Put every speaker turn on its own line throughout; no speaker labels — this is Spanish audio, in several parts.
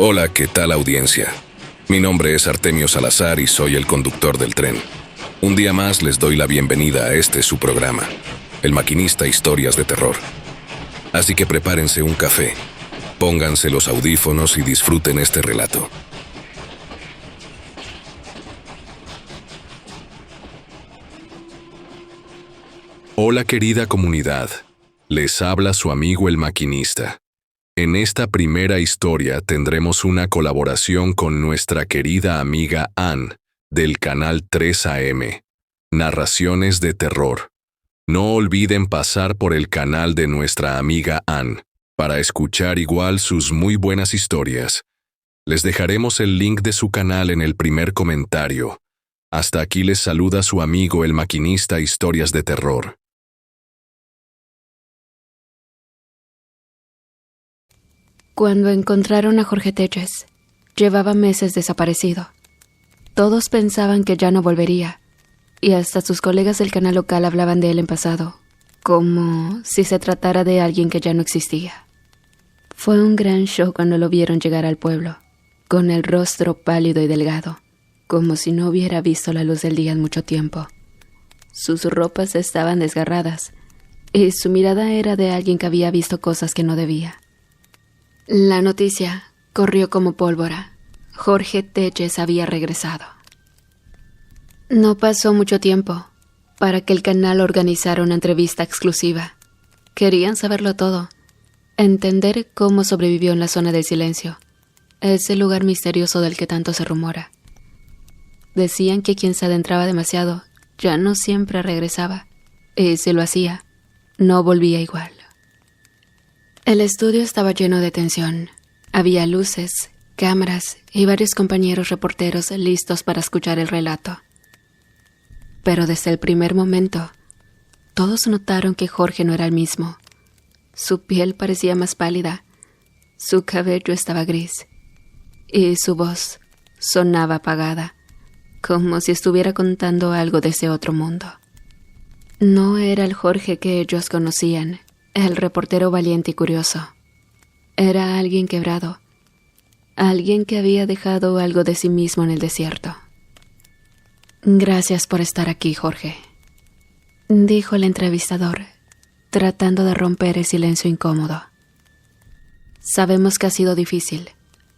Hola, ¿qué tal audiencia? Mi nombre es Artemio Salazar y soy el conductor del tren. Un día más les doy la bienvenida a este su programa, El Maquinista Historias de Terror. Así que prepárense un café, pónganse los audífonos y disfruten este relato. Hola querida comunidad, les habla su amigo el maquinista. En esta primera historia tendremos una colaboración con nuestra querida amiga Ann, del canal 3AM, Narraciones de Terror. No olviden pasar por el canal de nuestra amiga Ann, para escuchar igual sus muy buenas historias. Les dejaremos el link de su canal en el primer comentario. Hasta aquí les saluda su amigo el maquinista Historias de Terror.
Cuando encontraron a Jorge Telles, llevaba meses desaparecido. Todos pensaban que ya no volvería, y hasta sus colegas del canal local hablaban de él en pasado, como si se tratara de alguien que ya no existía. Fue un gran shock cuando lo vieron llegar al pueblo, con el rostro pálido y delgado, como si no hubiera visto la luz del día en mucho tiempo. Sus ropas estaban desgarradas, y su mirada era de alguien que había visto cosas que no debía. La noticia corrió como pólvora. Jorge Telles había regresado. No pasó mucho tiempo para que el canal organizara una entrevista exclusiva. Querían saberlo todo, entender cómo sobrevivió en la zona del silencio, ese lugar misterioso del que tanto se rumora. Decían que quien se adentraba demasiado ya no siempre regresaba, y si lo hacía, no volvía igual. El estudio estaba lleno de tensión. Había luces, cámaras y varios compañeros reporteros listos para escuchar el relato. Pero desde el primer momento, todos notaron que Jorge no era el mismo. Su piel parecía más pálida, su cabello estaba gris y su voz sonaba apagada, como si estuviera contando algo de ese otro mundo. No era el Jorge que ellos conocían, el reportero valiente y curioso. Era alguien quebrado, alguien que había dejado algo de sí mismo en el desierto. «Gracias por estar aquí, Jorge», dijo el entrevistador, tratando de romper el silencio incómodo. «Sabemos que ha sido difícil,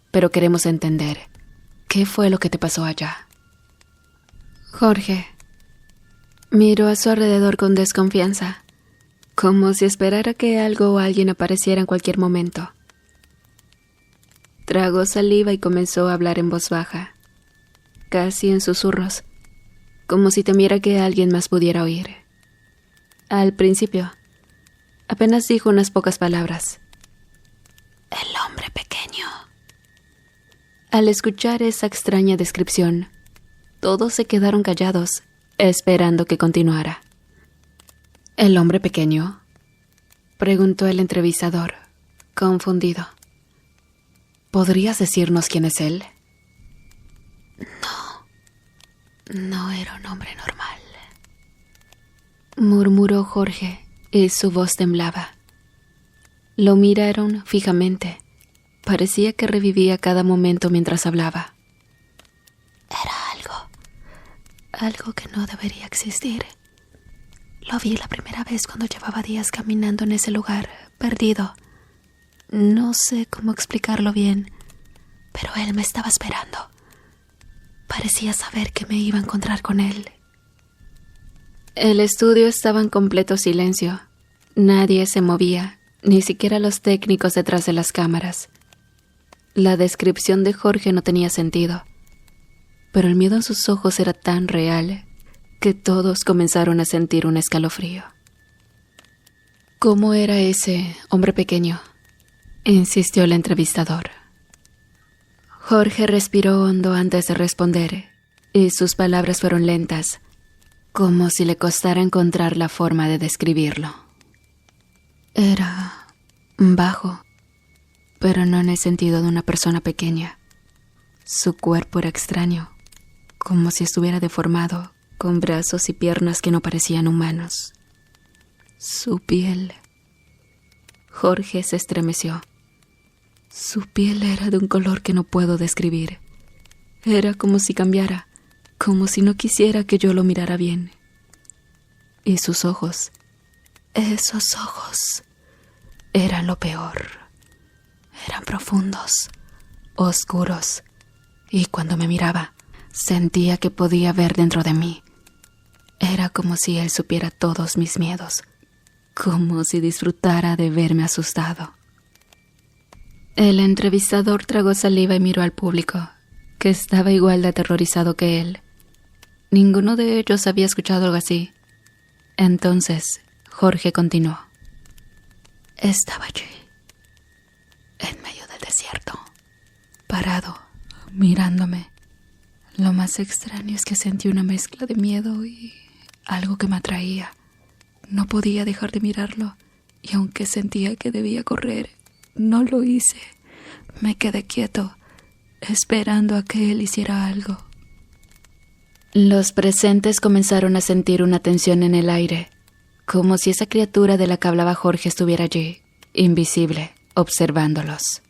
pero queremos entender, ¿qué fue lo que te pasó allá?» Jorge miró a su alrededor con desconfianza, como si esperara que algo o alguien apareciera en cualquier momento. Tragó saliva y comenzó a hablar en voz baja, casi en susurros, como si temiera que alguien más pudiera oír. Al principio, apenas dijo unas pocas palabras. «El hombre pequeño». Al escuchar esa extraña descripción, todos se quedaron callados, esperando que continuara. «¿El hombre pequeño?», preguntó el entrevistador, confundido. «¿Podrías decirnos quién es él?» No era un hombre normal», murmuró Jorge, y su voz temblaba. Lo miraron fijamente. Parecía que revivía cada momento mientras hablaba. «Era algo que no debería existir. Lo vi la primera vez cuando llevaba días caminando en ese lugar, perdido. No sé cómo explicarlo bien, pero él me estaba esperando. Parecía saber que me iba a encontrar con él». El estudio estaba en completo silencio. Nadie se movía, ni siquiera los técnicos detrás de las cámaras. La descripción de Jorge no tenía sentido, pero el miedo en sus ojos era tan real que todos comenzaron a sentir un escalofrío. «¿Cómo era ese hombre pequeño?», insistió el entrevistador. Jorge respiró hondo antes de responder, y sus palabras fueron lentas, como si le costara encontrar la forma de describirlo. Era bajo, pero no en el sentido de una persona pequeña. Su cuerpo era extraño, como si estuviera deformado, con brazos y piernas que no parecían humanos. Su piel. Jorge se estremeció. Su piel era de un color que no puedo describir. Era como si cambiara, como si no quisiera que yo lo mirara bien. Y sus ojos, esos ojos, eran lo peor. Eran profundos, oscuros, y cuando me miraba, sentía que podía ver dentro de mí. Era como si él supiera todos mis miedos, como si disfrutara de verme asustado. El entrevistador tragó saliva y miró al público, que estaba igual de aterrorizado que él. Ninguno de ellos había escuchado algo así. Entonces, Jorge continuó. Estaba allí, en medio del desierto, parado, mirándome. Lo más extraño es que sentí una mezcla de miedo y algo que me atraía. No podía dejar de mirarlo, y aunque sentía que debía correr, no lo hice. Me quedé quieto, esperando a que él hiciera algo. Los presentes comenzaron a sentir una tensión en el aire, como si esa criatura de la que hablaba Jorge estuviera allí, invisible, observándolos.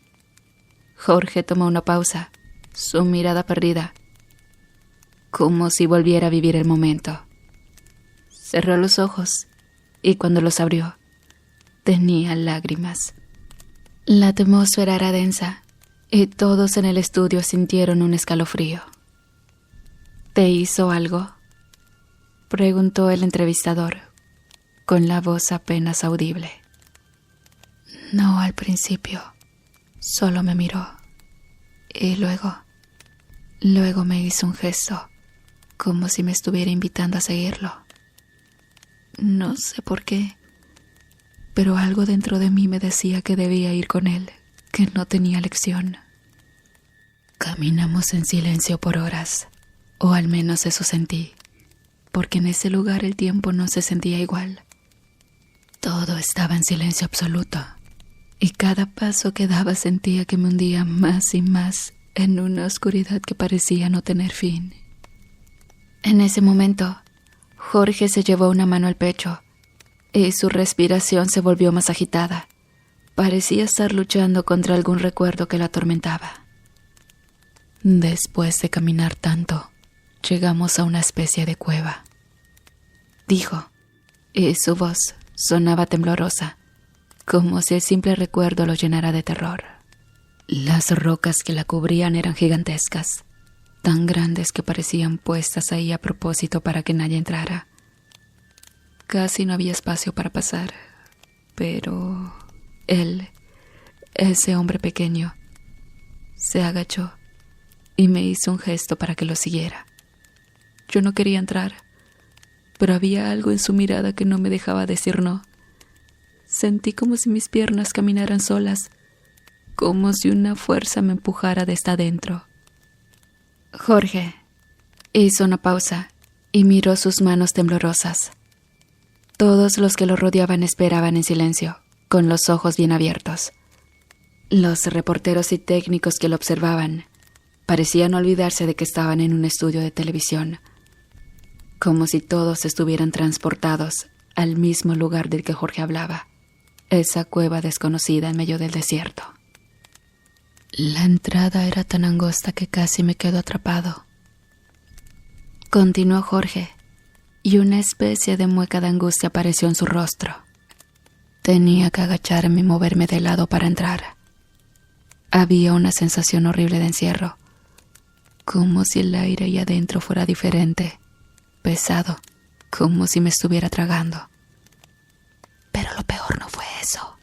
Jorge tomó una pausa, su mirada perdida, como si volviera a vivir el momento. Cerró los ojos y cuando los abrió, tenía lágrimas. La atmósfera era densa y todos en el estudio sintieron un escalofrío. ¿Te hizo algo?, preguntó el entrevistador, con la voz apenas audible. No, al principio. Solo me miró. Y luego me hizo un gesto, como si me estuviera invitando a seguirlo. No sé por qué, pero algo dentro de mí me decía que debía ir con él, que no tenía elección. Caminamos en silencio por horas, o al menos eso sentí, porque en ese lugar el tiempo no se sentía igual. Todo estaba en silencio absoluto, y cada paso que daba sentía que me hundía más y más en una oscuridad que parecía no tener fin. En ese momento, Jorge se llevó una mano al pecho, y su respiración se volvió más agitada. Parecía estar luchando contra algún recuerdo que la atormentaba. Después de caminar tanto, llegamos a una especie de cueva, dijo, y su voz sonaba temblorosa, como si el simple recuerdo lo llenara de terror. Las rocas que la cubrían eran gigantescas, tan grandes que parecían puestas ahí a propósito para que nadie entrara. Casi no había espacio para pasar, pero él, ese hombre pequeño, se agachó y me hizo un gesto para que lo siguiera. Yo no quería entrar, pero había algo en su mirada que no me dejaba decir no. Sentí como si mis piernas caminaran solas, como si una fuerza me empujara desde adentro. Jorge hizo una pausa y miró sus manos temblorosas. Todos los que lo rodeaban esperaban en silencio, con los ojos bien abiertos. Los reporteros y técnicos que lo observaban parecían olvidarse de que estaban en un estudio de televisión, como si todos estuvieran transportados al mismo lugar del que Jorge hablaba, esa cueva desconocida en medio del desierto. La entrada era tan angosta que casi me quedo atrapado. Continuó Jorge, y una especie de mueca de angustia apareció en su rostro. Tenía que agacharme y moverme de lado para entrar. Había una sensación horrible de encierro, como si el aire ahí adentro fuera diferente, pesado, como si me estuviera tragando. Pero lo peor no fue eso.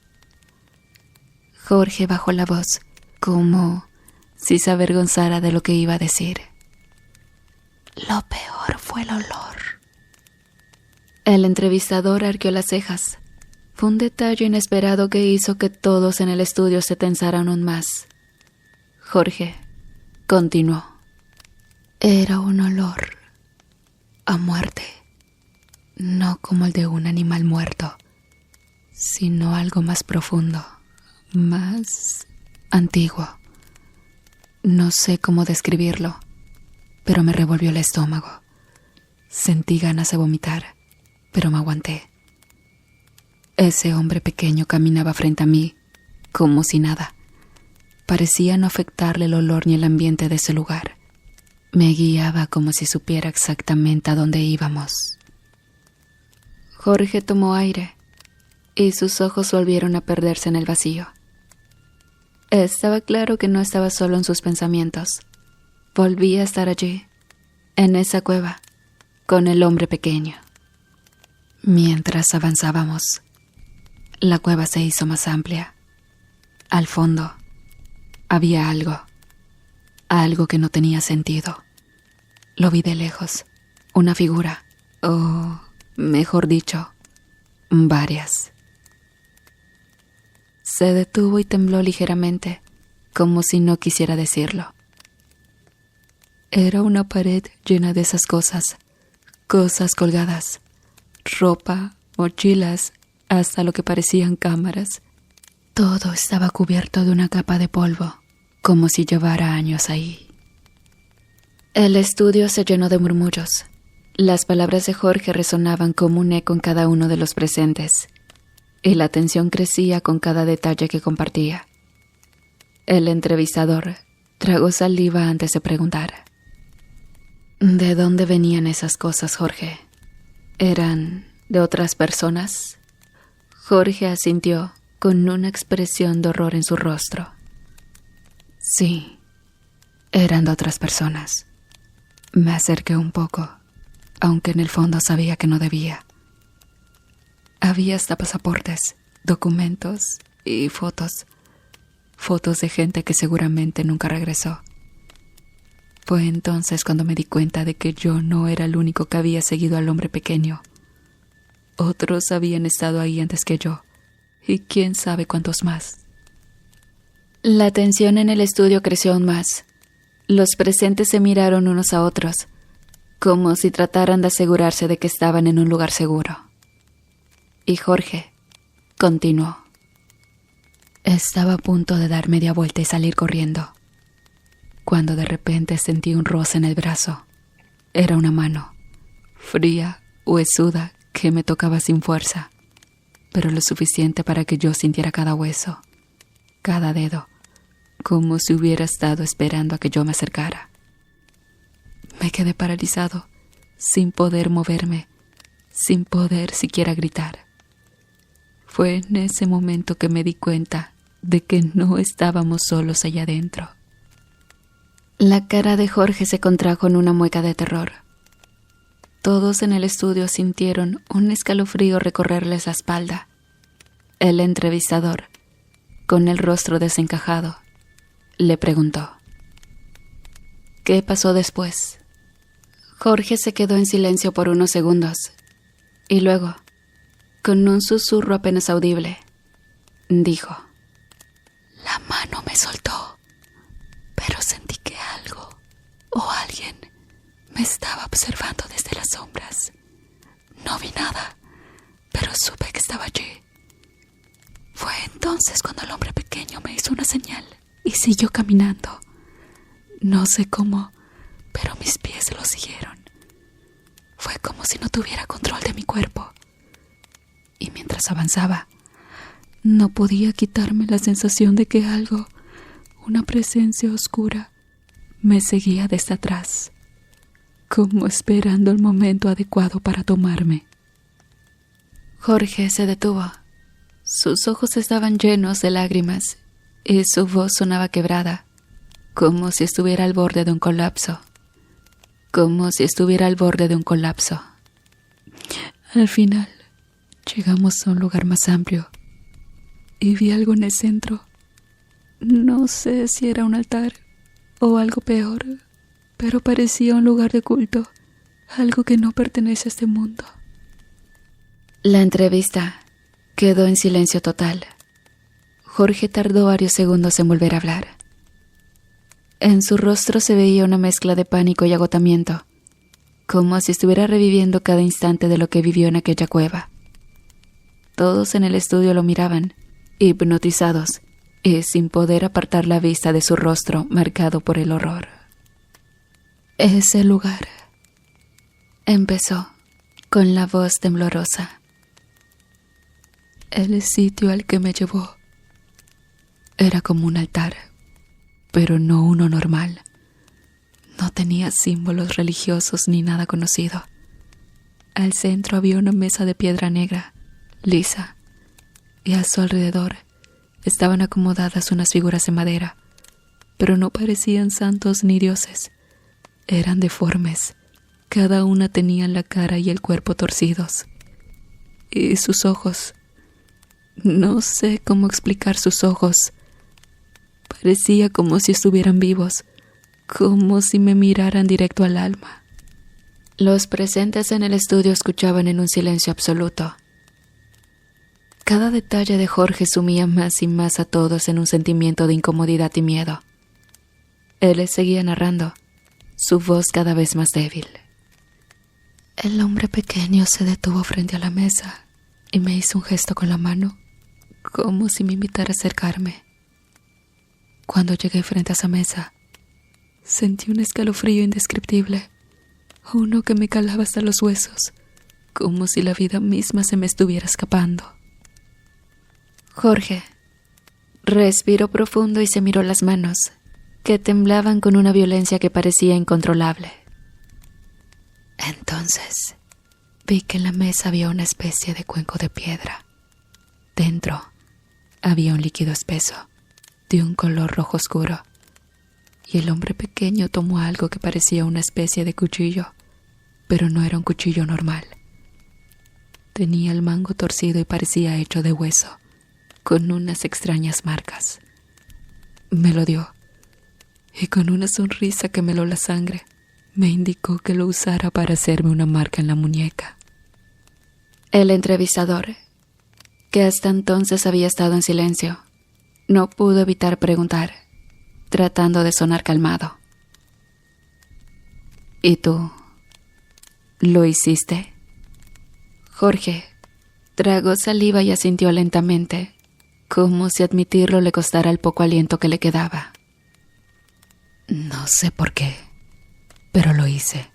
Jorge bajó la voz, como si se avergonzara de lo que iba a decir. Lo peor fue el olor. El entrevistador arqueó las cejas. Fue un detalle inesperado que hizo que todos en el estudio se tensaran aún más. Jorge continuó. Era un olor a muerte, no como el de un animal muerto, sino algo más profundo, más antiguo. No sé cómo describirlo, pero me revolvió el estómago. Sentí ganas de vomitar, pero me aguanté. Ese hombre pequeño caminaba frente a mí, como si nada. parecía no afectarle el olor ni el ambiente de ese lugar. Me guiaba como si supiera exactamente a dónde íbamos. Jorge tomó aire y sus ojos volvieron a perderse en el vacío. Estaba claro que no estaba solo en sus pensamientos. Volvía a estar allí, en esa cueva, con el hombre pequeño. Mientras avanzábamos, la cueva se hizo más amplia. Al fondo, había algo que no tenía sentido. Lo vi de lejos, una figura, o mejor dicho, varias. Se detuvo y tembló ligeramente, como si no quisiera decirlo. Era una pared llena de esas cosas colgadas, ropa, mochilas, hasta lo que parecían cámaras. Todo estaba cubierto de una capa de polvo, como si llevara años ahí. El estudio se llenó de murmullos. Las palabras de Jorge resonaban como un eco en cada uno de los presentes, y la tensión crecía con cada detalle que compartía. El entrevistador tragó saliva antes de preguntar: ¿de dónde venían esas cosas, Jorge? ¿Eran de otras personas? Jorge asintió con una expresión de horror en su rostro. Sí, eran de otras personas. Me acerqué un poco, aunque en el fondo sabía que no debía. Había hasta pasaportes, documentos y fotos. Fotos de gente que seguramente nunca regresó. Fue entonces cuando me di cuenta de que yo no era el único que había seguido al hombre pequeño. Otros habían estado ahí antes que yo, y quién sabe cuántos más. La tensión en el estudio creció aún más. Los presentes se miraron unos a otros, como si trataran de asegurarse de que estaban en un lugar seguro. Y Jorge continuó. Estaba a punto de dar media vuelta y salir corriendo, cuando de repente sentí un roce en el brazo. Era una mano, fría, huesuda, que me tocaba sin fuerza, pero lo suficiente para que yo sintiera cada hueso, cada dedo, como si hubiera estado esperando a que yo me acercara. Me quedé paralizado, sin poder moverme, sin poder siquiera gritar. Fue en ese momento que me di cuenta de que no estábamos solos allá adentro. La cara de Jorge se contrajo en una mueca de terror. Todos en el estudio sintieron un escalofrío recorrerles la espalda. El entrevistador, con el rostro desencajado, le preguntó: ¿qué pasó después? Jorge se quedó en silencio por unos segundos, y luego, con un susurro apenas audible, dijo: la mano me soltó, pero sentí que algo o alguien me estaba observando desde las sombras. No vi nada, pero supe que estaba allí. Fue entonces cuando el hombre pequeño me hizo una señal y siguió caminando. No sé cómo, pero mis pies lo siguieron. Fue como si no tuviera control de mi cuerpo. Y mientras avanzaba, no podía quitarme la sensación de que algo, una presencia oscura, me seguía desde atrás, como esperando el momento adecuado para tomarme. Jorge se detuvo. Sus ojos estaban llenos de lágrimas y su voz sonaba quebrada, como si estuviera al borde de un colapso. Al final, llegamos a un lugar más amplio y vi algo en el centro. No sé si era un altar o algo peor, pero parecía un lugar de culto, algo que no pertenece a este mundo. La entrevista quedó en silencio total. Jorge tardó varios segundos en volver a hablar. En su rostro se veía una mezcla de pánico y agotamiento, como si estuviera reviviendo cada instante de lo que vivió en aquella cueva. Todos en el estudio lo miraban, hipnotizados, y sin poder apartar la vista de su rostro marcado por el horror. Ese lugar, empezó con la voz temblorosa. El sitio al que me llevó era como un altar, pero no uno normal. No tenía símbolos religiosos ni nada conocido. Al centro había una mesa de piedra negra, lisa, y a su alrededor estaban acomodadas unas figuras de madera, pero no parecían santos ni dioses. Eran deformes. Cada una tenía la cara y el cuerpo torcidos. Y sus ojos. No sé cómo explicar sus ojos. Parecía como si estuvieran vivos, como si me miraran directo al alma. Los presentes en el estudio escuchaban en un silencio absoluto. Cada detalle de Jorge sumía más y más a todos en un sentimiento de incomodidad y miedo. Él les seguía narrando, su voz cada vez más débil. El hombre pequeño se detuvo frente a la mesa y me hizo un gesto con la mano, como si me invitara a acercarme. Cuando llegué frente a esa mesa, sentí un escalofrío indescriptible, uno que me calaba hasta los huesos, como si la vida misma se me estuviera escapando. Jorge respiró profundo y se miró las manos, que temblaban con una violencia que parecía incontrolable. Entonces vi que en la mesa había una especie de cuenco de piedra. Dentro había un líquido espeso, de un color rojo oscuro, y el hombre pequeño tomó algo que parecía una especie de cuchillo, pero no era un cuchillo normal. Tenía el mango torcido y parecía hecho de hueso, con unas extrañas marcas. Me lo dio, y con una sonrisa que me heló la sangre, me indicó que lo usara para hacerme una marca en la muñeca. El entrevistador, que hasta entonces había estado en silencio, no pudo evitar preguntar, tratando de sonar calmado. ¿Y tú? ¿Lo hiciste? Jorge tragó saliva y asintió lentamente, como si admitirlo le costara el poco aliento que le quedaba. No sé por qué, pero lo hice.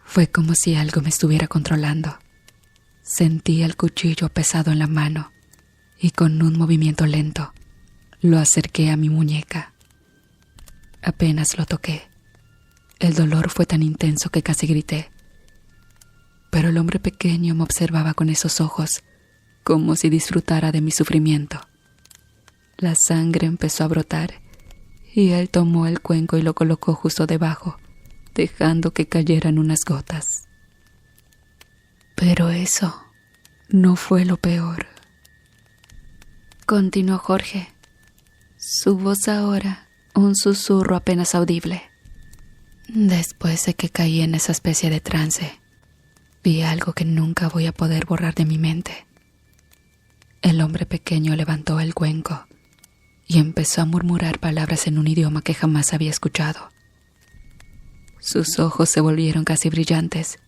Fue como si algo me estuviera controlando. Sentí el cuchillo pesado en la mano y con un movimiento lento lo acerqué a mi muñeca. Apenas lo toqué. El dolor fue tan intenso que casi grité. Pero el hombre pequeño me observaba con esos ojos, como si disfrutara de mi sufrimiento. La sangre empezó a brotar y él tomó el cuenco y lo colocó justo debajo, dejando que cayeran unas gotas. Pero eso no fue lo peor. Continuó Jorge, su voz ahora un susurro apenas audible. Después de que caí en esa especie de trance, vi algo que nunca voy a poder borrar de mi mente. El hombre pequeño levantó el cuenco y empezó a murmurar palabras en un idioma que jamás había escuchado. Sus ojos se volvieron casi brillantes,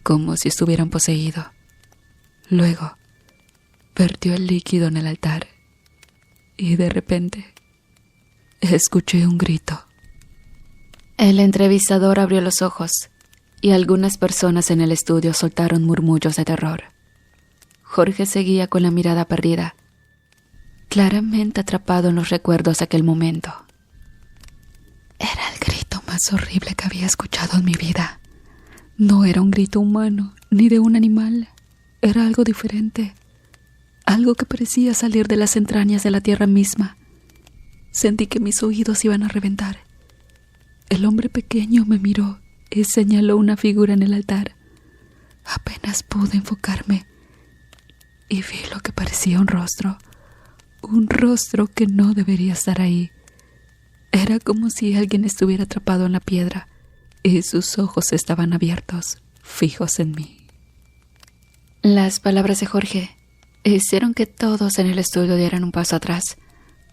como si estuvieran poseídos. Luego, vertió el líquido en el altar y de repente escuché un grito. El entrevistador abrió los ojos y algunas personas en el estudio soltaron murmullos de terror. Jorge seguía con la mirada perdida, claramente atrapado en los recuerdos de aquel momento. Era el grito más horrible que había escuchado en mi vida. No era un grito humano, ni de un animal. Era algo diferente, algo que parecía salir de las entrañas de la tierra misma. Sentí que mis oídos iban a reventar. El hombre pequeño me miró y señaló una figura en el altar. Apenas pude enfocarme y vi lo que parecía un rostro que no debería estar ahí. Era como si alguien estuviera atrapado en la piedra y sus ojos estaban abiertos, fijos en mí. Las palabras de Jorge hicieron que todos en el estudio dieran un paso atrás,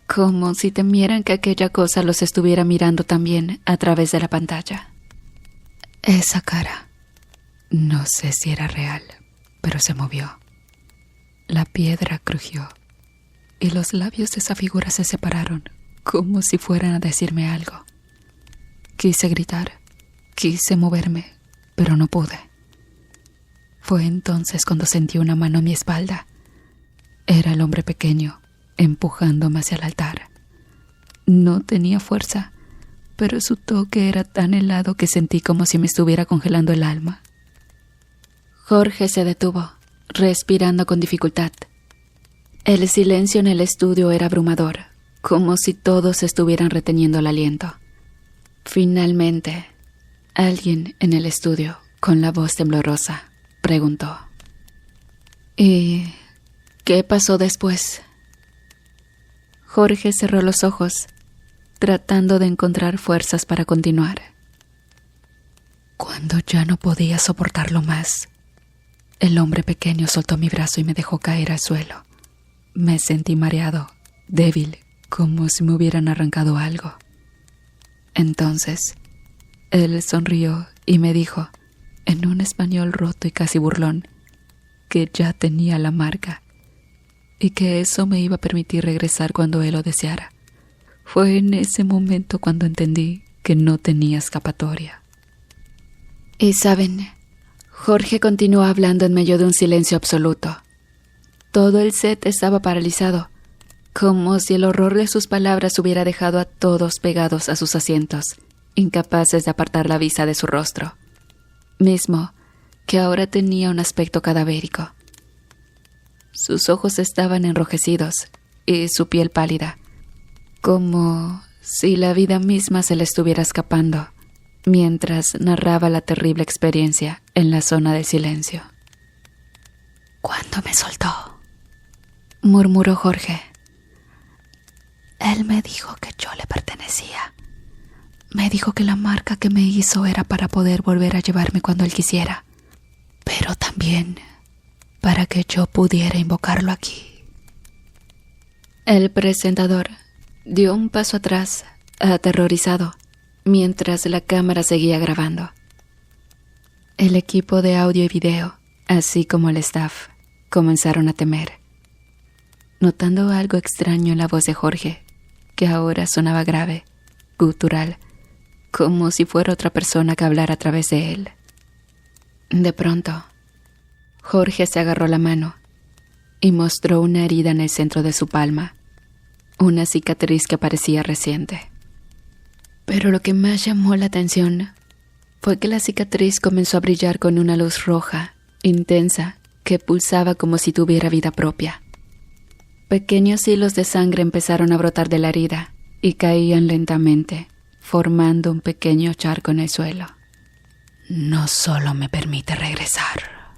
como si temieran que aquella cosa los estuviera mirando también a través de la pantalla. Esa cara, no sé si era real, pero se movió. La piedra crujió y los labios de esa figura se separaron, como si fueran a decirme algo. Quise gritar, quise moverme, pero no pude. Fue entonces cuando sentí una mano en mi espalda. Era el hombre pequeño, empujándome hacia el altar. No tenía fuerza, pero su toque era tan helado que sentí como si me estuviera congelando el alma. Jorge se detuvo, respirando con dificultad. El silencio en el estudio era abrumador, como si todos estuvieran reteniendo el aliento. Finalmente, alguien en el estudio, con la voz temblorosa, preguntó: ¿Y qué pasó después? Jorge cerró los ojos, tratando de encontrar fuerzas para continuar. Cuando ya no podía soportarlo más, el hombre pequeño soltó mi brazo y me dejó caer al suelo. Me sentí mareado, débil, como si me hubieran arrancado algo. Entonces, él sonrió y me dijo, en un español roto y casi burlón, que ya tenía la marca y que eso me iba a permitir regresar cuando él lo deseara. Fue en ese momento cuando entendí que no tenía escapatoria. Y saben, Jorge continuó hablando en medio de un silencio absoluto. Todo el set estaba paralizado, como si el horror de sus palabras hubiera dejado a todos pegados a sus asientos, incapaces de apartar la vista de su rostro, mismo que ahora tenía un aspecto cadavérico. Sus ojos estaban enrojecidos y su piel pálida, como si la vida misma se le estuviera escapando, mientras narraba la terrible experiencia en la zona del silencio. «¿Cuándo me soltó?», murmuró Jorge. «Él me dijo que yo le pertenecía. Me dijo que la marca que me hizo era para poder volver a llevarme cuando él quisiera, pero también para que yo pudiera invocarlo aquí». El presentador dio un paso atrás, aterrorizado, mientras la cámara seguía grabando. El equipo de audio y video, así como el staff, comenzaron a temer, notando algo extraño en la voz de Jorge, que ahora sonaba grave, gutural, como si fuera otra persona que hablara a través de él. De pronto, Jorge se agarró la mano y mostró una herida en el centro de su palma, una cicatriz que parecía reciente. Pero lo que más llamó la atención fue que la cicatriz comenzó a brillar con una luz roja, intensa, que pulsaba como si tuviera vida propia. Pequeños hilos de sangre empezaron a brotar de la herida y caían lentamente, formando un pequeño charco en el suelo. «No solo me permite regresar»,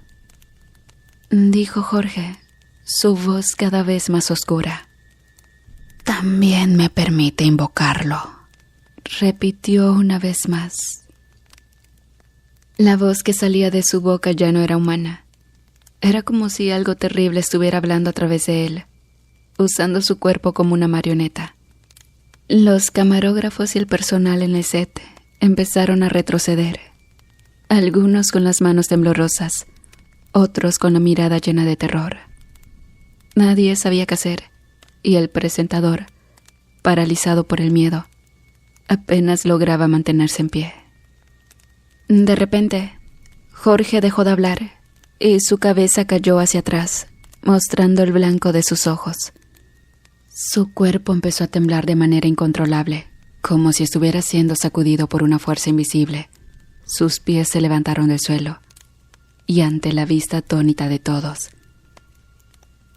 dijo Jorge, su voz cada vez más oscura. «También me permite invocarlo», repitió una vez más. La voz que salía de su boca ya no era humana. Era como si algo terrible estuviera hablando a través de él, usando su cuerpo como una marioneta. Los camarógrafos y el personal en el set empezaron a retroceder, algunos con las manos temblorosas, otros con la mirada llena de terror. Nadie sabía qué hacer, y el presentador, paralizado por el miedo, apenas lograba mantenerse en pie. De repente, Jorge dejó de hablar y su cabeza cayó hacia atrás, mostrando el blanco de sus ojos. Su cuerpo empezó a temblar de manera incontrolable, como si estuviera siendo sacudido por una fuerza invisible. Sus pies se levantaron del suelo, y ante la vista atónita de todos,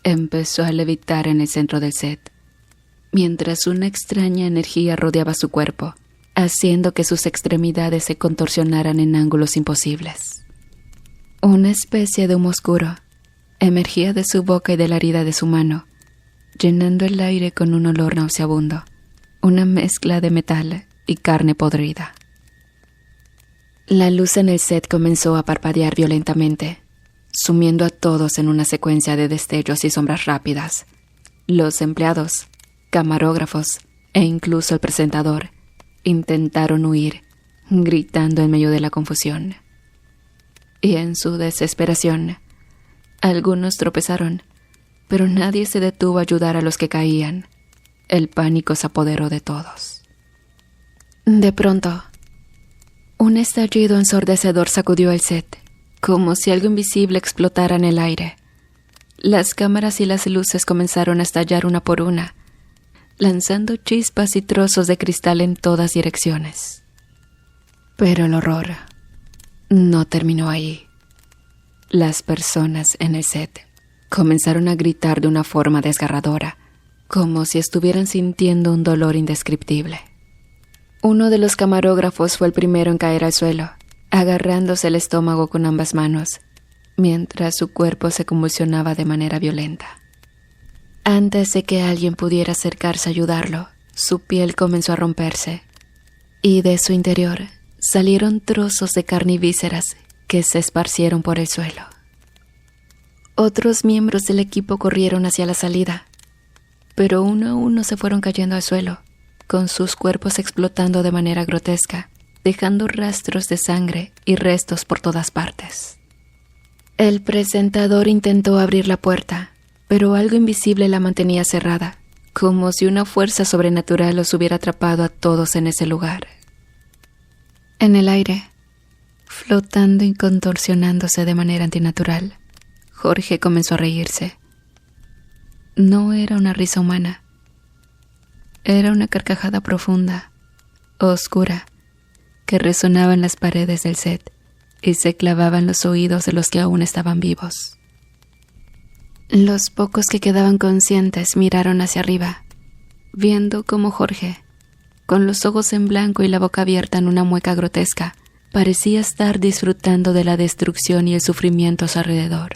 empezó a levitar en el centro del set, mientras una extraña energía rodeaba su cuerpo, haciendo que sus extremidades se contorsionaran en ángulos imposibles. Una especie de humo oscuro emergía de su boca y de la herida de su mano, llenando el aire con un olor nauseabundo, una mezcla de metal y carne podrida. La luz en el set comenzó a parpadear violentamente, sumiendo a todos en una secuencia de destellos y sombras rápidas. Los empleados, camarógrafos e incluso el presentador intentaron huir, gritando en medio de la confusión. Y en su desesperación, algunos tropezaron, pero nadie se detuvo a ayudar a los que caían. El pánico se apoderó de todos. De pronto, un estallido ensordecedor sacudió el set, como si algo invisible explotara en el aire. Las cámaras y las luces comenzaron a estallar una por una, lanzando chispas y trozos de cristal en todas direcciones. Pero el horror no terminó ahí. Las personas en el set comenzaron a gritar de una forma desgarradora, como si estuvieran sintiendo un dolor indescriptible. Uno de los camarógrafos fue el primero en caer al suelo, agarrándose el estómago con ambas manos, mientras su cuerpo se convulsionaba de manera violenta. Antes de que alguien pudiera acercarse a ayudarlo, su piel comenzó a romperse, y de su interior salieron trozos de carne y vísceras que se esparcieron por el suelo. Otros miembros del equipo corrieron hacia la salida, pero uno a uno se fueron cayendo al suelo, con sus cuerpos explotando de manera grotesca, dejando rastros de sangre y restos por todas partes. El presentador intentó abrir la puerta, pero algo invisible la mantenía cerrada, como si una fuerza sobrenatural los hubiera atrapado a todos en ese lugar. En el aire, flotando y contorsionándose de manera antinatural, Jorge comenzó a reírse. No era una risa humana. Era una carcajada profunda, oscura, que resonaba en las paredes del set y se clavaba en los oídos de los que aún estaban vivos. Los pocos que quedaban conscientes miraron hacia arriba, viendo cómo Jorge, con los ojos en blanco y la boca abierta en una mueca grotesca, parecía estar disfrutando de la destrucción y el sufrimiento a su alrededor.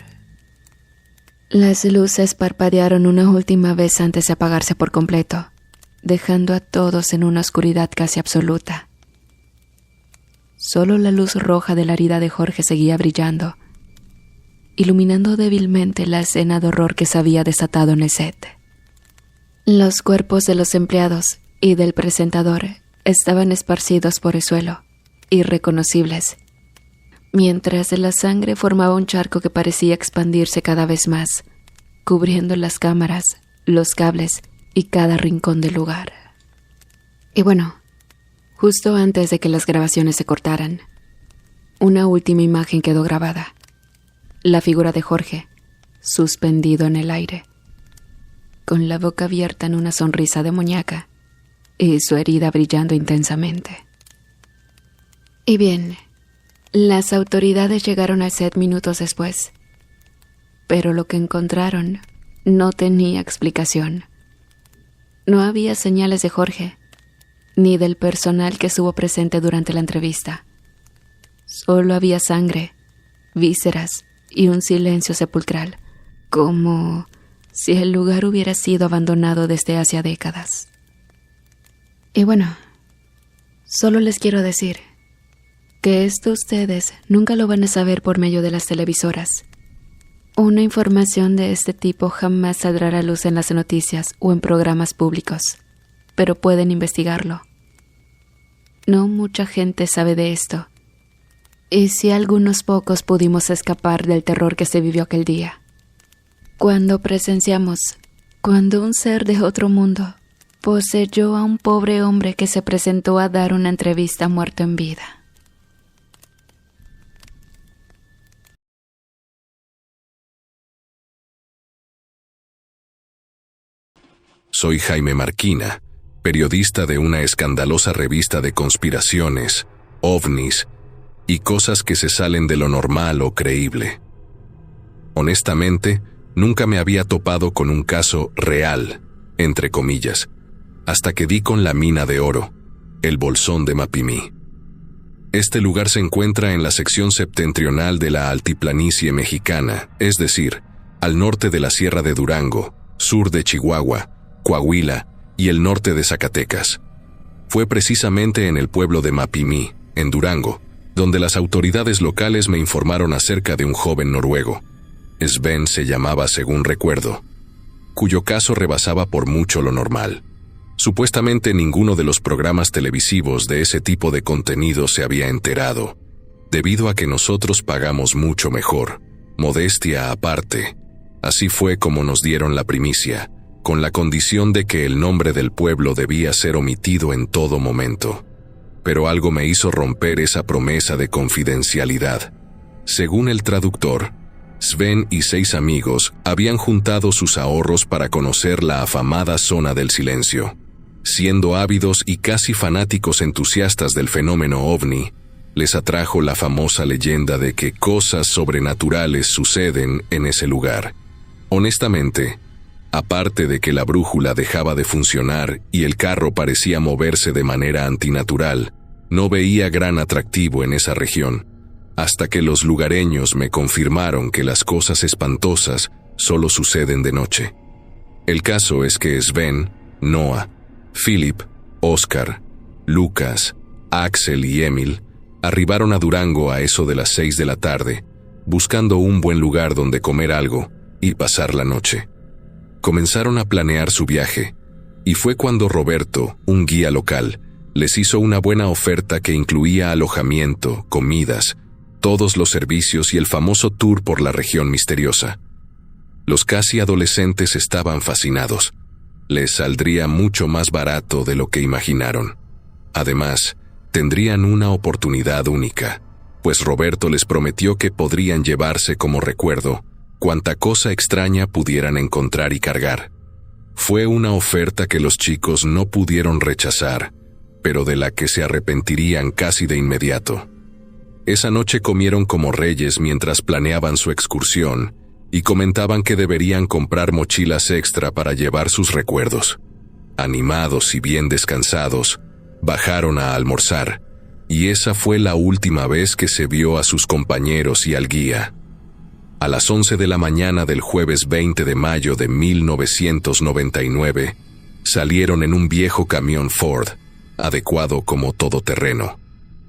Las luces parpadearon una última vez antes de apagarse por completo, dejando a todos en una oscuridad casi absoluta. Solo la luz roja de la herida de Jorge seguía brillando, iluminando débilmente la escena de horror que se había desatado en el set. Los cuerpos de los empleados y del presentador estaban esparcidos por el suelo, irreconocibles, mientras de la sangre formaba un charco que parecía expandirse cada vez más, cubriendo las cámaras, los cables y cada rincón del lugar. Y bueno, justo antes de que las grabaciones se cortaran, una última imagen quedó grabada. La figura de Jorge, suspendido en el aire, con la boca abierta en una sonrisa demoníaca y su herida brillando intensamente. Y bien, las autoridades llegaron al set minutos después, pero lo que encontraron no tenía explicación. No había señales de Jorge, ni del personal que estuvo presente durante la entrevista. Solo había sangre, vísceras y un silencio sepulcral, como si el lugar hubiera sido abandonado desde hace décadas. Y bueno, solo les quiero decir que esto ustedes nunca lo van a saber por medio de las televisoras. Una información de este tipo jamás saldrá a la luz en las noticias o en programas públicos, pero pueden investigarlo. No mucha gente sabe de esto, y sí algunos pocos pudimos escapar del terror que se vivió aquel día. Cuando presenciamos, cuando un ser de otro mundo poseyó a un pobre hombre que se presentó a dar una entrevista muerto en vida.
Soy Jaime Marquina, periodista de una escandalosa revista de conspiraciones, ovnis y cosas que se salen de lo normal o creíble. Honestamente, nunca me había topado con un caso real, entre comillas, hasta que di con la mina de oro, el Bolsón de Mapimí. Este lugar se encuentra en la sección septentrional de la altiplanicie mexicana, es decir, al norte de la Sierra de Durango, sur de Chihuahua, Coahuila y el norte de Zacatecas. Fue precisamente en el pueblo de Mapimí, en Durango, donde las autoridades locales me informaron acerca de un joven noruego. Sven se llamaba, según recuerdo, cuyo caso rebasaba por mucho lo normal. Supuestamente ninguno de los programas televisivos de ese tipo de contenido se había enterado, debido a que nosotros pagamos mucho mejor, modestia aparte. Así fue como nos dieron la primicia, con la condición de que el nombre del pueblo debía ser omitido en todo momento. Pero algo me hizo romper esa promesa de confidencialidad. Según el traductor, Sven y 6 amigos habían juntado sus ahorros para conocer la afamada zona del silencio. Siendo ávidos y casi fanáticos entusiastas del fenómeno ovni, les atrajo la famosa leyenda de que cosas sobrenaturales suceden en ese lugar. Honestamente, aparte de que la brújula dejaba de funcionar y el carro parecía moverse de manera antinatural, no veía gran atractivo en esa región, hasta que los lugareños me confirmaron que las cosas espantosas solo suceden de noche. El caso es que Sven, Noah, Philip, Oscar, Lucas, Axel y Emil arribaron a Durango a eso de las 6 de la tarde, buscando un buen lugar donde comer algo y pasar la noche. Comenzaron a planear su viaje, y fue cuando Roberto, un guía local, les hizo una buena oferta que incluía alojamiento, comidas, todos los servicios y el famoso tour por la región misteriosa. Los casi adolescentes estaban fascinados. Les saldría mucho más barato de lo que imaginaron. Además, tendrían una oportunidad única, pues Roberto les prometió que podrían llevarse como recuerdo cuanta cosa extraña pudieran encontrar y cargar. Fue una oferta que los chicos no pudieron rechazar, pero de la que se arrepentirían casi de inmediato. Esa noche comieron como reyes mientras planeaban su excursión y comentaban que deberían comprar mochilas extra para llevar sus recuerdos. Animados y bien descansados, bajaron a almorzar, y esa fue la última vez que se vio a sus compañeros y al guía. A las 11 de la mañana del jueves 20 de mayo de 1999, salieron en un viejo camión Ford, adecuado como todoterreno,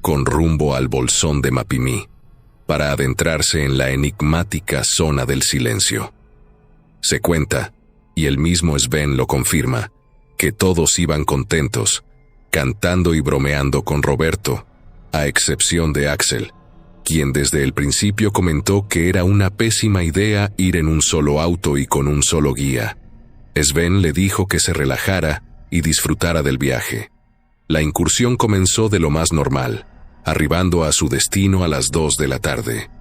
con rumbo al Bolsón de Mapimí, para adentrarse en la enigmática zona del silencio. Se cuenta, y el mismo Sven lo confirma, que todos iban contentos, cantando y bromeando con Roberto, a excepción de Axel, quien desde el principio comentó que era una pésima idea ir en un solo auto y con un solo guía. Sven le dijo que se relajara y disfrutara del viaje. La incursión comenzó de lo más normal, arribando a su destino a las 2 de la tarde.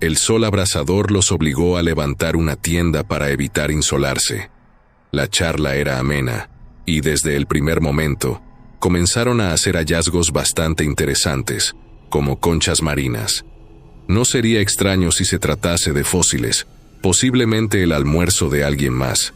El sol abrasador los obligó a levantar una tienda para evitar insolarse. La charla era amena, y desde el primer momento, comenzaron a hacer hallazgos bastante interesantes, como conchas marinas. No sería extraño si se tratase de fósiles, posiblemente el almuerzo de alguien más.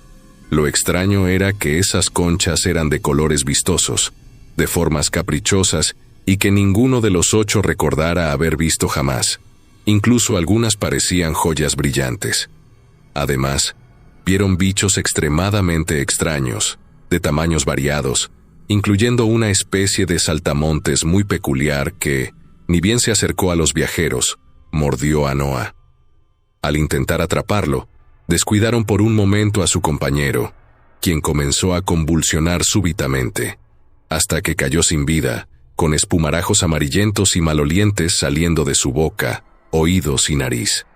Lo extraño era que esas conchas eran de colores vistosos, de formas caprichosas y que ninguno de los 8 recordara haber visto jamás. Incluso algunas parecían joyas brillantes. Además, vieron bichos extremadamente extraños, de tamaños variados, incluyendo una especie de saltamontes muy peculiar que, ni bien se acercó a los viajeros, mordió a Noah. Al intentar atraparlo, descuidaron por un momento a su compañero, quien comenzó a convulsionar súbitamente, hasta que cayó sin vida, con espumarajos amarillentos y malolientes saliendo de su boca, oídos y nariz.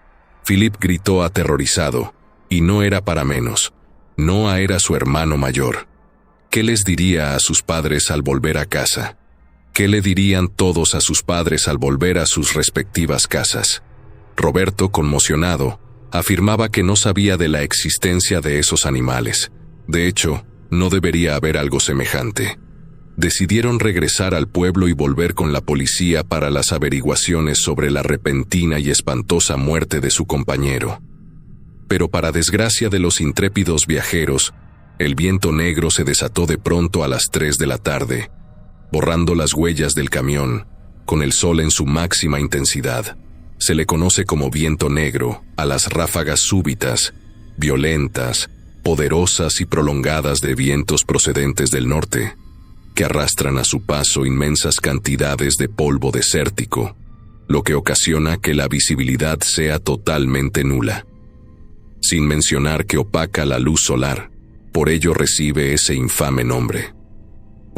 Philip gritó aterrorizado, y no era para menos. Noah era su hermano mayor. ¿Qué les diría a sus padres al volver a casa? ¿Qué le dirían todos a sus padres al volver a sus respectivas casas? Roberto, conmocionado, afirmaba que no sabía de la existencia de esos animales. De hecho, no debería haber algo semejante. Decidieron regresar al pueblo y volver con la policía para las averiguaciones sobre la repentina y espantosa muerte de su compañero. Pero para desgracia de los intrépidos viajeros, el viento negro se desató de pronto a las 3 de la tarde, borrando las huellas del camión, con el sol en su máxima intensidad. Se le conoce como viento negro a las ráfagas súbitas, violentas, poderosas y prolongadas de vientos procedentes del norte, que arrastran a su paso inmensas cantidades de polvo desértico, lo que ocasiona que la visibilidad sea totalmente nula. Sin mencionar que opaca la luz solar, por ello recibe ese infame nombre.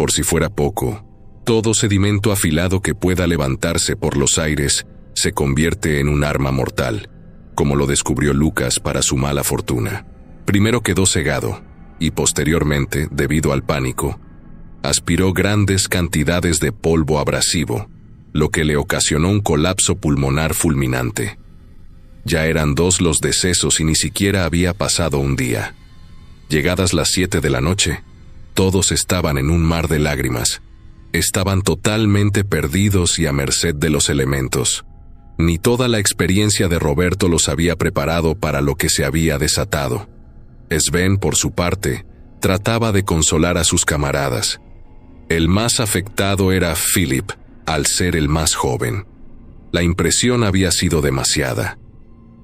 Por si fuera poco, todo sedimento afilado que pueda levantarse por los aires se convierte en un arma mortal, como lo descubrió Lucas para su mala fortuna. Primero quedó cegado, y posteriormente, debido al pánico, aspiró grandes cantidades de polvo abrasivo, lo que le ocasionó un colapso pulmonar fulminante. Ya eran 2 los decesos y ni siquiera había pasado un día. Llegadas las 7 de la noche, todos estaban en un mar de lágrimas. Estaban totalmente perdidos y a merced de los elementos. Ni toda la experiencia de Roberto los había preparado para lo que se había desatado. Sven, por su parte, trataba de consolar a sus camaradas. El más afectado era Philip, al ser el más joven. La impresión había sido demasiada.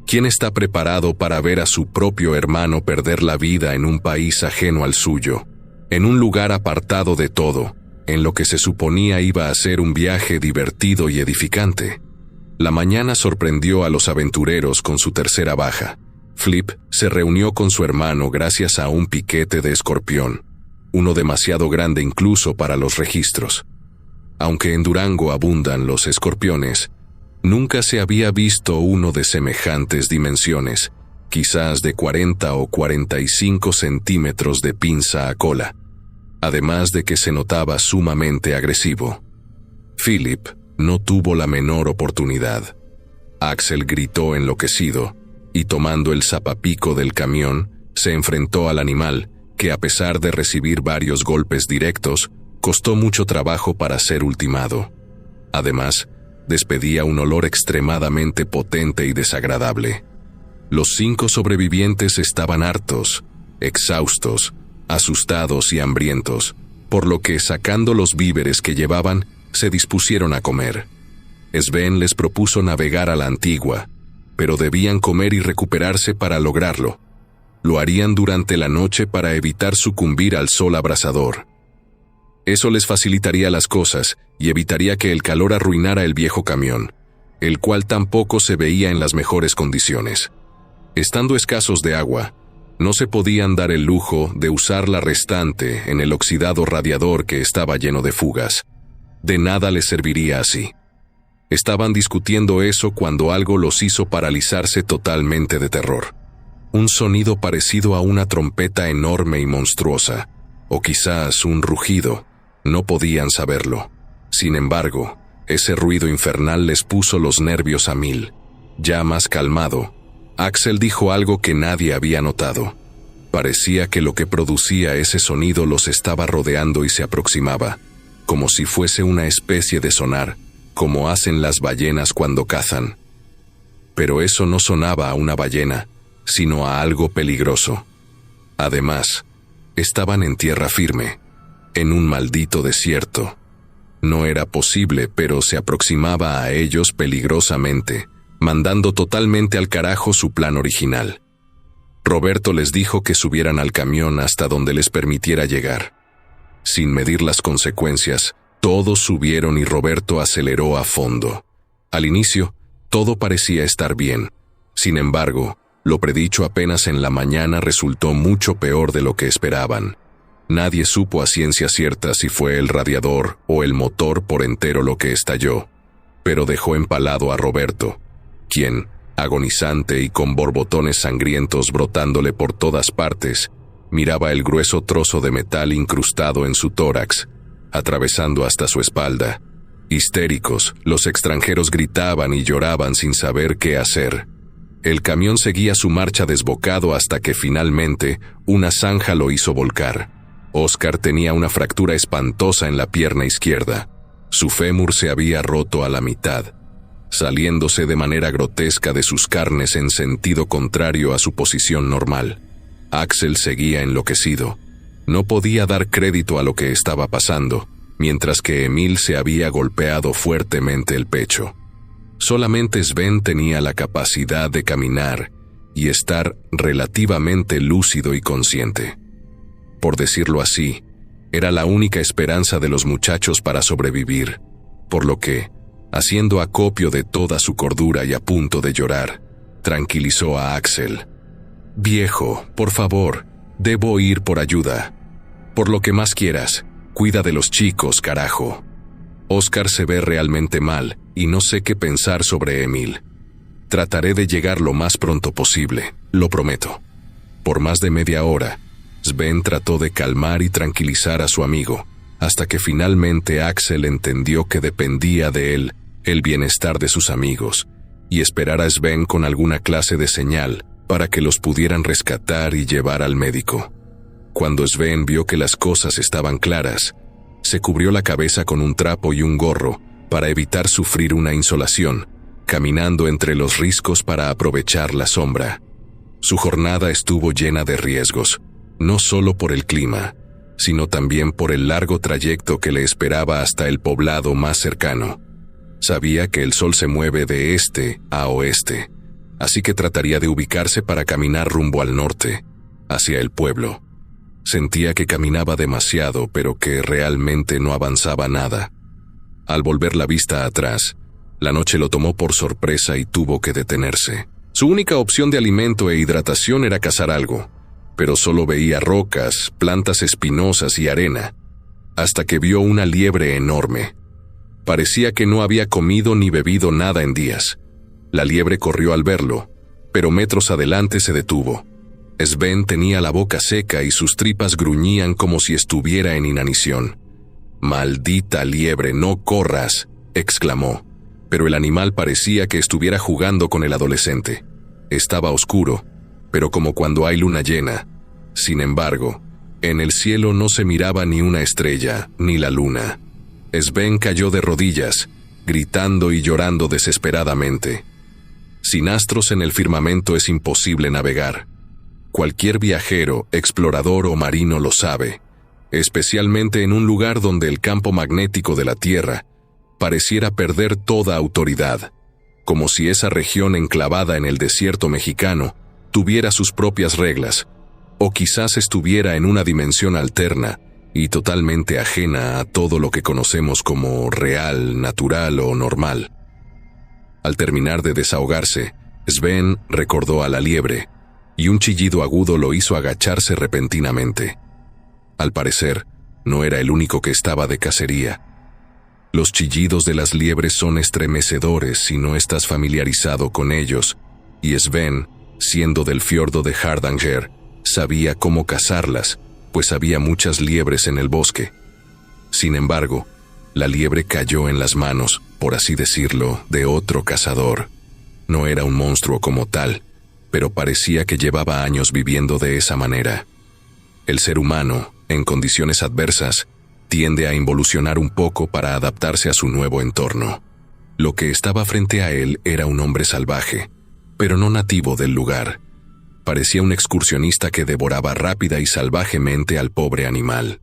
¿Quién está preparado para ver a su propio hermano perder la vida en un país ajeno al suyo, en un lugar apartado de todo, en lo que se suponía iba a ser un viaje divertido y edificante? La mañana sorprendió a los aventureros con su tercera baja. Flip se reunió con su hermano gracias a un piquete de escorpión, uno demasiado grande incluso para los registros. Aunque en Durango abundan los escorpiones, nunca se había visto uno de semejantes dimensiones, quizás de 40 o 45 centímetros de pinza a cola, además de que se notaba sumamente agresivo. Philip no tuvo la menor oportunidad. Axel gritó enloquecido y, tomando el zapapico del camión, se enfrentó al animal, que a pesar de recibir varios golpes directos, costó mucho trabajo para ser ultimado. Además, despedía un olor extremadamente potente y desagradable. Los 5 sobrevivientes estaban hartos, exhaustos, asustados y hambrientos, por lo que, sacando los víveres que llevaban, se dispusieron a comer. Sven les propuso navegar a la antigua, pero debían comer y recuperarse para lograrlo. Lo harían durante la noche para evitar sucumbir al sol abrasador. Eso les facilitaría las cosas y evitaría que el calor arruinara el viejo camión, el cual tampoco se veía en las mejores condiciones. Estando escasos de agua, no se podían dar el lujo de usar la restante en el oxidado radiador que estaba lleno de fugas. De nada les serviría así. Estaban discutiendo eso cuando algo los hizo paralizarse totalmente de terror. Un sonido parecido a una trompeta enorme y monstruosa, o quizás un rugido, no podían saberlo. Sin embargo, ese ruido infernal les puso los nervios a 1000. Ya más calmado, Axel dijo algo que nadie había notado. Parecía que lo que producía ese sonido los estaba rodeando y se aproximaba, como si fuese una especie de sonar, como hacen las ballenas cuando cazan. Pero eso no sonaba a una ballena, sino a algo peligroso. Además, estaban en tierra firme, en un maldito desierto. No era posible, pero se aproximaba a ellos peligrosamente, mandando totalmente al carajo su plan original. Roberto les dijo que subieran al camión hasta donde les permitiera llegar. Sin medir las consecuencias, todos subieron y Roberto aceleró a fondo. Al inicio, todo parecía estar bien. Sin embargo, lo predicho apenas en la mañana resultó mucho peor de lo que esperaban. Nadie supo a ciencia cierta si fue el radiador o el motor por entero lo que estalló, pero dejó empalado a Roberto, quien, agonizante y con borbotones sangrientos brotándole por todas partes, miraba el grueso trozo de metal incrustado en su tórax, atravesando hasta su espalda. Histéricos, los extranjeros gritaban y lloraban sin saber qué hacer. El camión seguía su marcha desbocado hasta que finalmente una zanja lo hizo volcar. Oscar tenía una fractura espantosa en la pierna izquierda. Su fémur se había roto a la mitad, saliéndose de manera grotesca de sus carnes en sentido contrario a su posición normal. Axel seguía enloquecido. No podía dar crédito a lo que estaba pasando, mientras que Emil se había golpeado fuertemente el pecho. Solamente Sven tenía la capacidad de caminar y estar relativamente lúcido y consciente. Por decirlo así, era la única esperanza de los muchachos para sobrevivir, por lo que, haciendo acopio de toda su cordura y a punto de llorar, tranquilizó a Axel. «Viejo, por favor, debo ir por ayuda. Por lo que más quieras, cuida de los chicos, carajo. Oscar se ve realmente mal y no sé qué pensar sobre Emil. Trataré de llegar lo más pronto posible, lo prometo». Por más de media hora, Sven trató de calmar y tranquilizar a su amigo, hasta que finalmente Axel entendió que dependía de él el bienestar de sus amigos, y esperar a Sven con alguna clase de señal para que los pudieran rescatar y llevar al médico. Cuando Sven vio que las cosas estaban claras, se cubrió la cabeza con un trapo y un gorro para evitar sufrir una insolación, caminando entre los riscos para aprovechar la sombra. Su jornada estuvo llena de riesgos, no solo por el clima, sino también por el largo trayecto que le esperaba hasta el poblado más cercano. Sabía que el sol se mueve de este a oeste, así que trataría de ubicarse para caminar rumbo al norte, hacia el pueblo. Sentía que caminaba demasiado, pero que realmente no avanzaba nada. Al volver la vista atrás, la noche lo tomó por sorpresa y tuvo que detenerse. Su única opción de alimento e hidratación era cazar algo, pero solo veía rocas, plantas espinosas y arena, hasta que vio una liebre enorme. Parecía que no había comido ni bebido nada en días. La liebre corrió al verlo, pero metros adelante se detuvo. Sven tenía la boca seca y sus tripas gruñían como si estuviera en inanición. «¡Maldita liebre, no corras!», exclamó, pero el animal parecía que estuviera jugando con el adolescente. Estaba oscuro, pero como cuando hay luna llena. Sin embargo, en el cielo no se miraba ni una estrella, ni la luna. Sven cayó de rodillas, gritando y llorando desesperadamente. Sin astros en el firmamento es imposible navegar. Cualquier viajero, explorador o marino lo sabe, especialmente en un lugar donde el campo magnético de la Tierra pareciera perder toda autoridad, como si esa región enclavada en el desierto mexicano tuviera sus propias reglas, o quizás estuviera en una dimensión alterna y totalmente ajena a todo lo que conocemos como real, natural o normal. Al terminar de desahogarse, Sven recordó a la liebre, y un chillido agudo lo hizo agacharse repentinamente. Al parecer, no era el único que estaba de cacería. Los chillidos de las liebres son estremecedores si no estás familiarizado con ellos, y Sven, siendo del fiordo de Hardanger, sabía cómo cazarlas, pues había muchas liebres en el bosque. Sin embargo, la liebre cayó en las manos, por así decirlo, de otro cazador. No era un monstruo como tal, pero parecía que llevaba años viviendo de esa manera. El ser humano, en condiciones adversas, tiende a involucionar un poco para adaptarse a su nuevo entorno. Lo que estaba frente a él era un hombre salvaje, pero no nativo del lugar. Parecía un excursionista que devoraba rápida y salvajemente al pobre animal.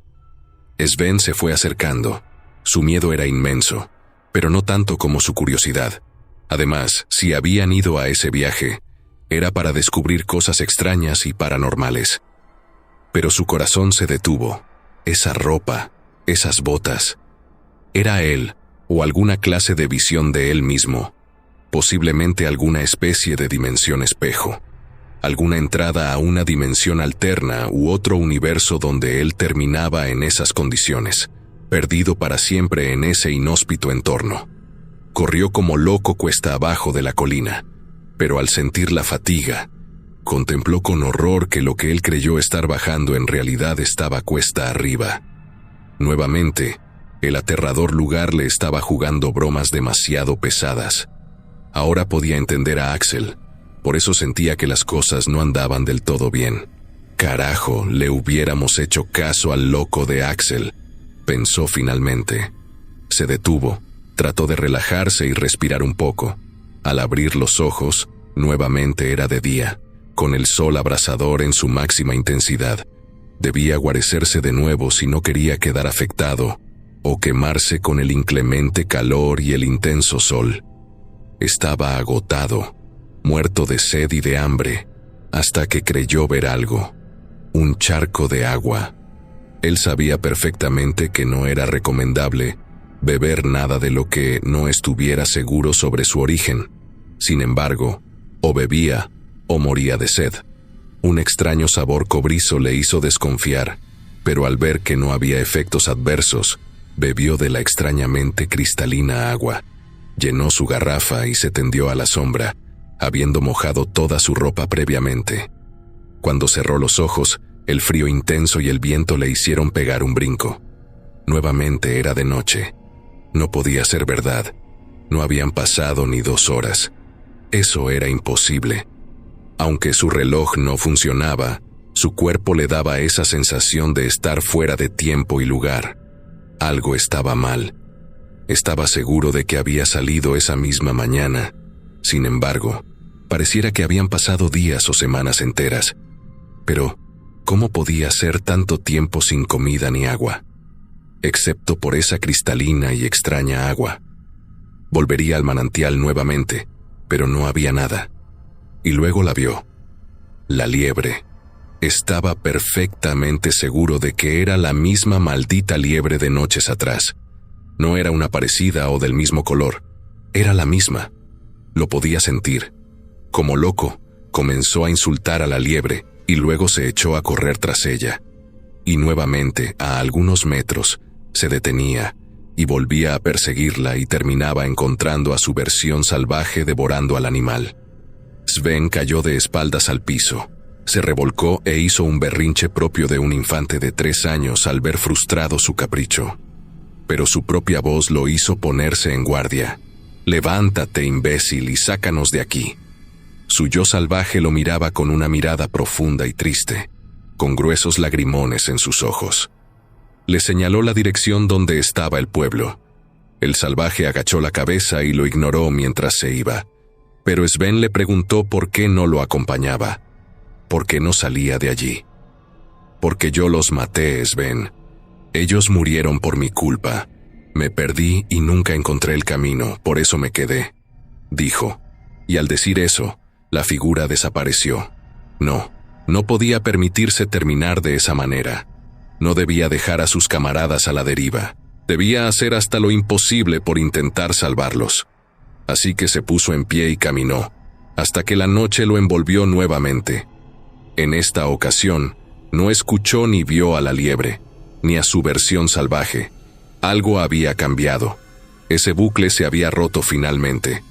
Sven se fue acercando. Su miedo era inmenso, pero no tanto como su curiosidad. Además, si habían ido a ese viaje, era para descubrir cosas extrañas y paranormales. Pero su corazón se detuvo. Esa ropa, esas botas. Era él, o alguna clase de visión de él mismo. Posiblemente alguna especie de dimensión espejo. Alguna entrada a una dimensión alterna u otro universo donde él terminaba en esas condiciones, perdido para siempre en ese inhóspito entorno. Corrió como loco cuesta abajo de la colina, pero al sentir la fatiga, contempló con horror que lo que él creyó estar bajando en realidad estaba cuesta arriba. Nuevamente, el aterrador lugar le estaba jugando bromas demasiado pesadas. Ahora podía entender a Axel, por eso sentía que las cosas no andaban del todo bien. Carajo, le hubiéramos hecho caso al loco de Axel, pensó finalmente. Se detuvo, trató de relajarse y respirar un poco. Al abrir los ojos, nuevamente era de día, con el sol abrasador en su máxima intensidad. Debía guarecerse de nuevo si no quería quedar afectado o quemarse con el inclemente calor y el intenso sol. Estaba agotado, muerto de sed y de hambre, hasta que creyó ver algo. Un charco de agua. Él sabía perfectamente que no era recomendable beber nada de lo que no estuviera seguro sobre su origen. Sin embargo, o bebía o moría de sed. Un extraño sabor cobrizo le hizo desconfiar, pero al ver que no había efectos adversos, bebió de la extrañamente cristalina agua. Llenó su garrafa y se tendió a la sombra, habiendo mojado toda su ropa previamente. Cuando cerró los ojos, el frío intenso y el viento le hicieron pegar un brinco. Nuevamente era de noche. No podía ser verdad. No habían pasado ni 2 horas. Eso era imposible. Aunque su reloj no funcionaba, su cuerpo le daba esa sensación de estar fuera de tiempo y lugar. Algo estaba mal. Estaba seguro de que había salido esa misma mañana. Sin embargo, pareciera que habían pasado días o semanas enteras. Pero, ¿cómo podía ser tanto tiempo sin comida ni agua? Excepto por esa cristalina y extraña agua. Volvería al manantial nuevamente, pero no había nada. Y luego la vio. La liebre. Estaba perfectamente seguro de que era la misma maldita liebre de noches atrás. No era una parecida o del mismo color. Era la misma. Lo podía sentir. Como loco, comenzó a insultar a la liebre y luego se echó a correr tras ella. Y nuevamente, a algunos metros, se detenía y volvía a perseguirla y terminaba encontrando a su versión salvaje devorando al animal. Sven cayó de espaldas al piso. Se revolcó e hizo un berrinche propio de un infante de 3 años al ver frustrado su capricho. Pero su propia voz lo hizo ponerse en guardia. «Levántate, imbécil, y sácanos de aquí». Su yo salvaje lo miraba con una mirada profunda y triste, con gruesos lagrimones en sus ojos. Le señaló la dirección donde estaba el pueblo. El salvaje agachó la cabeza y lo ignoró mientras se iba. Pero Sven le preguntó por qué no lo acompañaba. ¿Por qué no salía de allí? «Porque yo los maté, Sven. Ellos murieron por mi culpa. Me perdí y nunca encontré el camino, por eso me quedé», dijo. Y al decir eso, la figura desapareció. No podía permitirse terminar de esa manera. No debía dejar a sus camaradas a la deriva. Debía hacer hasta lo imposible por intentar salvarlos. Así que se puso en pie y caminó, hasta que la noche lo envolvió nuevamente. En esta ocasión, no escuchó ni vio a la liebre, ni a su versión salvaje. Algo había cambiado. Ese bucle se había roto finalmente.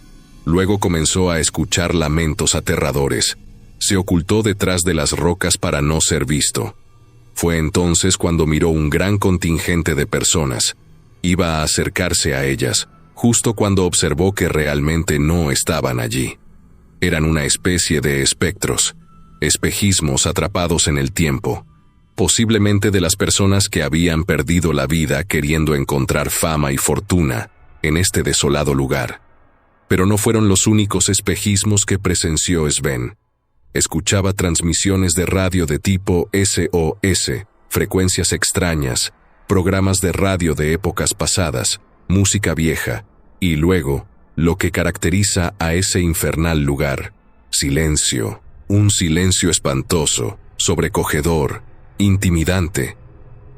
Luego comenzó a escuchar lamentos aterradores. Se ocultó detrás de las rocas para no ser visto. Fue entonces cuando miró un gran contingente de personas. Iba a acercarse a ellas, justo cuando observó que realmente no estaban allí. Eran una especie de espectros, espejismos atrapados en el tiempo, posiblemente de las personas que habían perdido la vida queriendo encontrar fama y fortuna en este desolado lugar. Pero no fueron los únicos espejismos que presenció Sven. Escuchaba transmisiones de radio de tipo SOS, frecuencias extrañas, programas de radio de épocas pasadas, música vieja, y luego, lo que caracteriza a ese infernal lugar: silencio, un silencio espantoso, sobrecogedor, intimidante,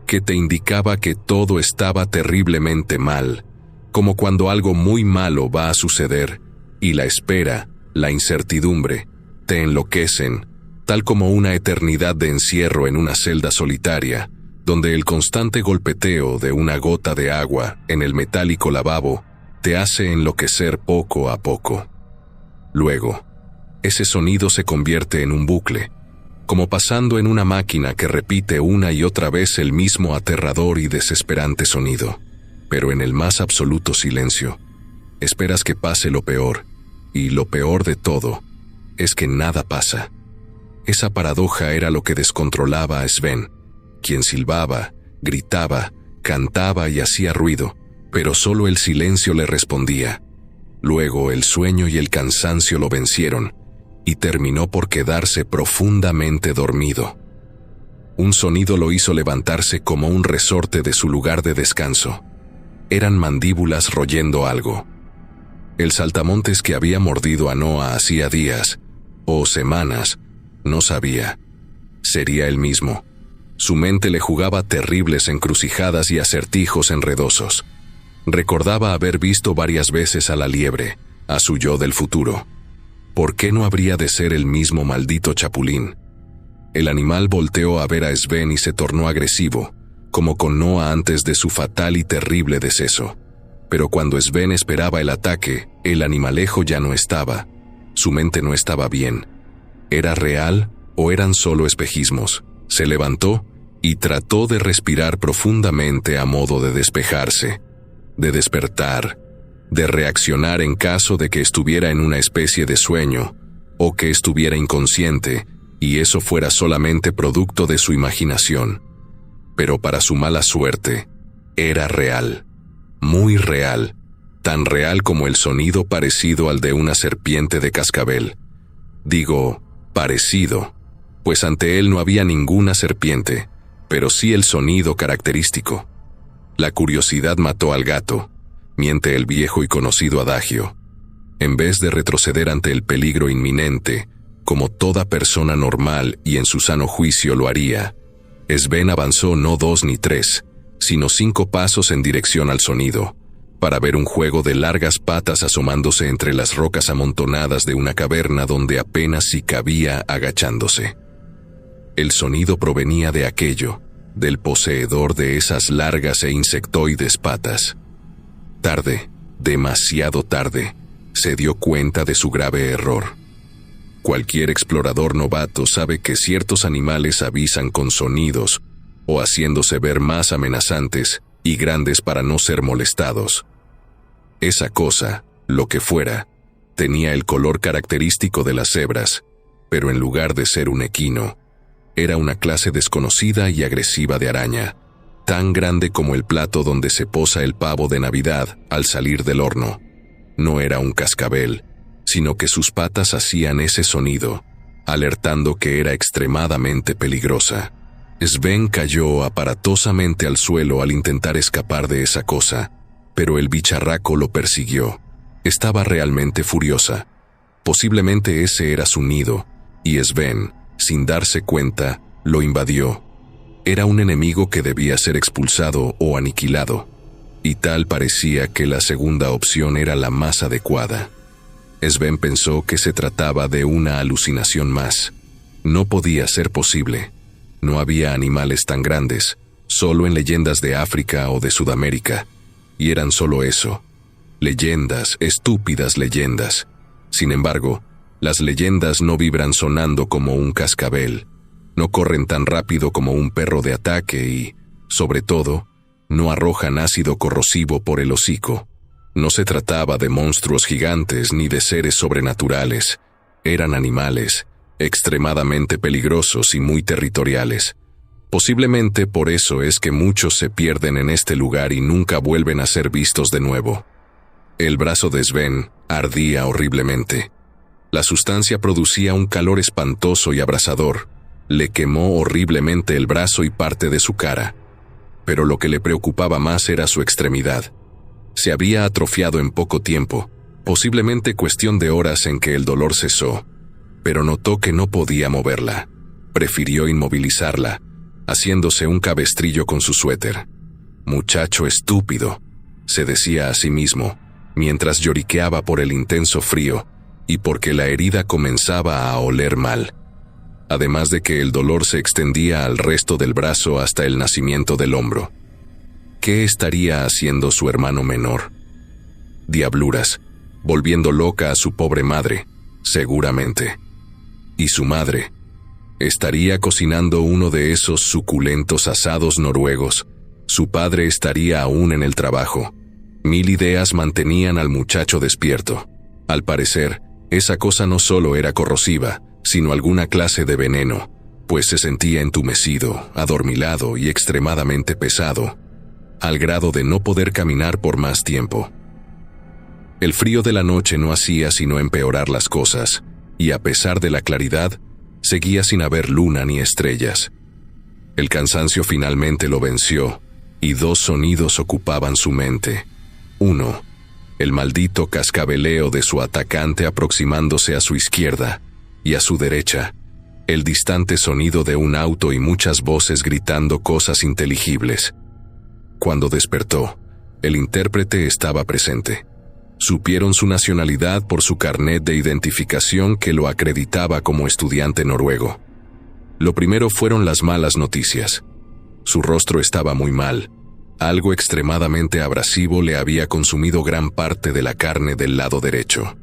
que te indicaba que todo estaba terriblemente mal, como cuando algo muy malo va a suceder, y la espera, la incertidumbre, te enloquecen, tal como una eternidad de encierro en una celda solitaria, donde el constante golpeteo de una gota de agua en el metálico lavabo te hace enloquecer poco a poco. Luego, ese sonido se convierte en un bucle, como pasando en una máquina que repite una y otra vez el mismo aterrador y desesperante sonido, pero en el más absoluto silencio. Esperas que pase lo peor, y lo peor de todo es que nada pasa. Esa paradoja era lo que descontrolaba a Sven, quien silbaba, gritaba, cantaba y hacía ruido, pero solo el silencio le respondía. Luego el sueño y el cansancio lo vencieron, y terminó por quedarse profundamente dormido. Un sonido lo hizo levantarse como un resorte de su lugar de descanso. Eran mandíbulas royendo algo. El saltamontes que había mordido a Noah hacía días, o semanas, no sabía. Sería el mismo. Su mente le jugaba terribles encrucijadas y acertijos enredosos. Recordaba haber visto varias veces a la liebre, a su yo del futuro. ¿Por qué no habría de ser el mismo maldito chapulín? El animal volteó a ver a Sven y se tornó agresivo, como con Noah antes de su fatal y terrible deceso. Pero cuando Sven esperaba el ataque, el animalejo ya no estaba. Su mente no estaba bien. ¿Era real o eran solo espejismos? Se levantó y trató de respirar profundamente a modo de despejarse, de despertar, de reaccionar en caso de que estuviera en una especie de sueño o que estuviera inconsciente y eso fuera solamente producto de su imaginación. Pero para su mala suerte, era real, muy real, tan real como el sonido parecido al de una serpiente de cascabel. Digo, parecido, pues ante él no había ninguna serpiente, pero sí el sonido característico. La curiosidad mató al gato, miente el viejo y conocido adagio. En vez de retroceder ante el peligro inminente, como toda persona normal y en su sano juicio lo haría, Sven avanzó no 2 ni 3, sino 5 pasos en dirección al sonido, para ver un juego de largas patas asomándose entre las rocas amontonadas de una caverna donde apenas si cabía agachándose. El sonido provenía de aquello, del poseedor de esas largas e insectoides patas. Tarde, demasiado tarde, se dio cuenta de su grave error. Cualquier explorador novato sabe que ciertos animales avisan con sonidos o haciéndose ver más amenazantes y grandes para no ser molestados. Esa cosa, lo que fuera, tenía el color característico de las cebras, pero en lugar de ser un equino, era una clase desconocida y agresiva de araña, tan grande como el plato donde se posa el pavo de Navidad al salir del horno. No era un cascabel, sino que sus patas hacían ese sonido, alertando que era extremadamente peligrosa. Sven cayó aparatosamente al suelo al intentar escapar de esa cosa, pero el bicharraco lo persiguió. Estaba realmente furiosa. Posiblemente ese era su nido, y Sven, sin darse cuenta, lo invadió. Era un enemigo que debía ser expulsado o aniquilado, y tal parecía que la segunda opción era la más adecuada. Sven pensó que se trataba de una alucinación más. No podía ser posible. No había animales tan grandes, solo en leyendas de África o de Sudamérica, y eran solo eso, leyendas, estúpidas leyendas. Sin embargo, las leyendas no vibran sonando como un cascabel, no corren tan rápido como un perro de ataque y, sobre todo, no arrojan ácido corrosivo por el hocico. No se trataba de monstruos gigantes ni de seres sobrenaturales. Eran animales, extremadamente peligrosos y muy territoriales. Posiblemente por eso es que muchos se pierden en este lugar y nunca vuelven a ser vistos de nuevo. El brazo de Sven ardía horriblemente. La sustancia producía un calor espantoso y abrasador. Le quemó horriblemente el brazo y parte de su cara. Pero lo que le preocupaba más era su extremidad. Se había atrofiado en poco tiempo, posiblemente cuestión de horas en que el dolor cesó, pero notó que no podía moverla. Prefirió inmovilizarla, haciéndose un cabestrillo con su suéter. «Muchacho estúpido», se decía a sí mismo, mientras lloriqueaba por el intenso frío y porque la herida comenzaba a oler mal. Además de que el dolor se extendía al resto del brazo hasta el nacimiento del hombro. ¿Qué estaría haciendo su hermano menor? Diabluras, volviendo loca a su pobre madre, seguramente. Y su madre estaría cocinando uno de esos suculentos asados noruegos. Su padre estaría aún en el trabajo. 1000 ideas mantenían al muchacho despierto. Al parecer, esa cosa no solo era corrosiva, sino alguna clase de veneno, pues se sentía entumecido, adormilado y extremadamente pesado, al grado de no poder caminar por más tiempo. El frío de la noche no hacía sino empeorar las cosas, y a pesar de la claridad, seguía sin haber luna ni estrellas. El cansancio finalmente lo venció, y 2 sonidos ocupaban su mente. 1, el maldito cascabeleo de su atacante aproximándose a su izquierda, y a su derecha, el distante sonido de un auto y muchas voces gritando cosas inteligibles. Cuando despertó, el intérprete estaba presente. Supieron su nacionalidad por su carnet de identificación que lo acreditaba como estudiante noruego. Lo primero fueron las malas noticias. Su rostro estaba muy mal. Algo extremadamente abrasivo le había consumido gran parte de la carne del lado derecho.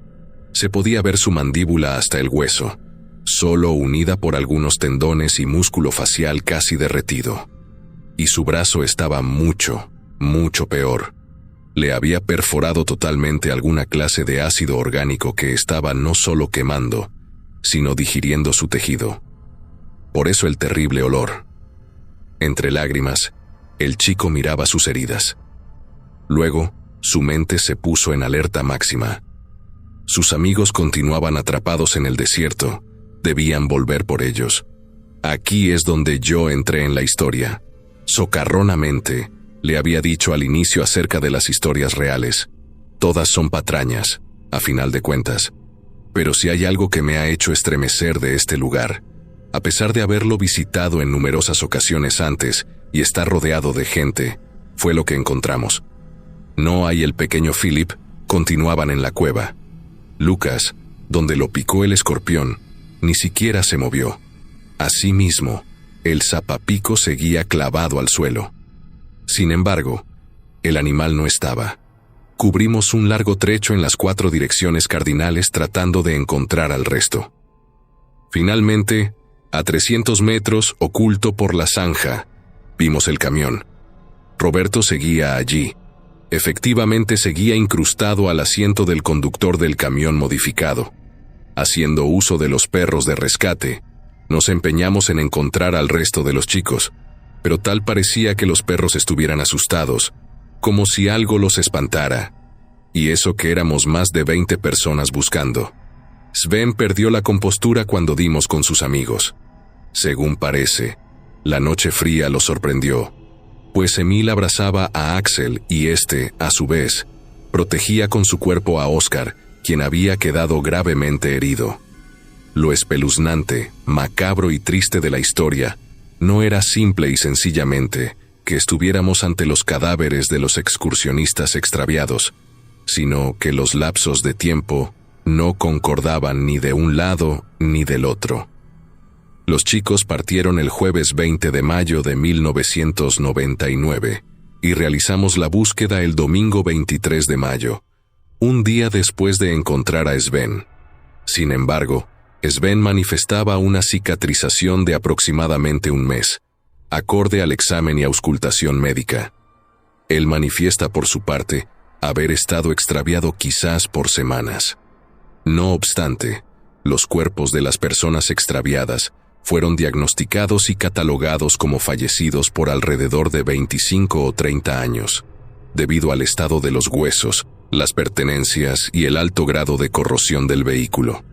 Se podía ver su mandíbula hasta el hueso, solo unida por algunos tendones y músculo facial casi derretido. Y su brazo estaba mucho, mucho peor. Le había perforado totalmente alguna clase de ácido orgánico que estaba no solo quemando, sino digiriendo su tejido. Por eso el terrible olor. Entre lágrimas, el chico miraba sus heridas. Luego, su mente se puso en alerta máxima. Sus amigos continuaban atrapados en el desierto, debían volver por ellos. Aquí es donde yo entré en la historia. Socarronamente, le había dicho al inicio acerca de las historias reales. Todas son patrañas, a final de cuentas. Pero si hay algo que me ha hecho estremecer de este lugar, a pesar de haberlo visitado en numerosas ocasiones antes y estar rodeado de gente, fue lo que encontramos. Noah y el pequeño Philip continuaban en la cueva. Lucas, donde lo picó el escorpión, ni siquiera se movió. Asimismo, el zapapico seguía clavado al suelo. Sin embargo, el animal no estaba. Cubrimos un largo trecho en las 4 direcciones cardinales tratando de encontrar al resto. Finalmente, a 300 metros, oculto por la zanja, vimos el camión. Roberto seguía allí. Efectivamente seguía incrustado al asiento del conductor del camión modificado. Haciendo uso de los perros de rescate, nos empeñamos en encontrar al resto de los chicos, pero tal parecía que los perros estuvieran asustados, como si algo los espantara, y eso que éramos más de 20 personas buscando. Sven perdió la compostura cuando dimos con sus amigos. Según parece, la noche fría los sorprendió, pues Emil abrazaba a Axel y este, a su vez, protegía con su cuerpo a Oscar, quien había quedado gravemente herido. Lo espeluznante, macabro y triste de la historia no era simple y sencillamente que estuviéramos ante los cadáveres de los excursionistas extraviados, sino que los lapsos de tiempo no concordaban ni de un lado ni del otro. Los chicos partieron el jueves 20 de mayo de 1999 y realizamos la búsqueda el domingo 23 de mayo, un día después de encontrar a Sven. Sin embargo, Sven manifestaba una cicatrización de aproximadamente un mes, acorde al examen y auscultación médica. Él manifiesta por su parte haber estado extraviado quizás por semanas. No obstante, los cuerpos de las personas extraviadas fueron diagnosticados y catalogados como fallecidos por alrededor de 25 o 30 años, debido al estado de los huesos, las pertenencias y el alto grado de corrosión del vehículo.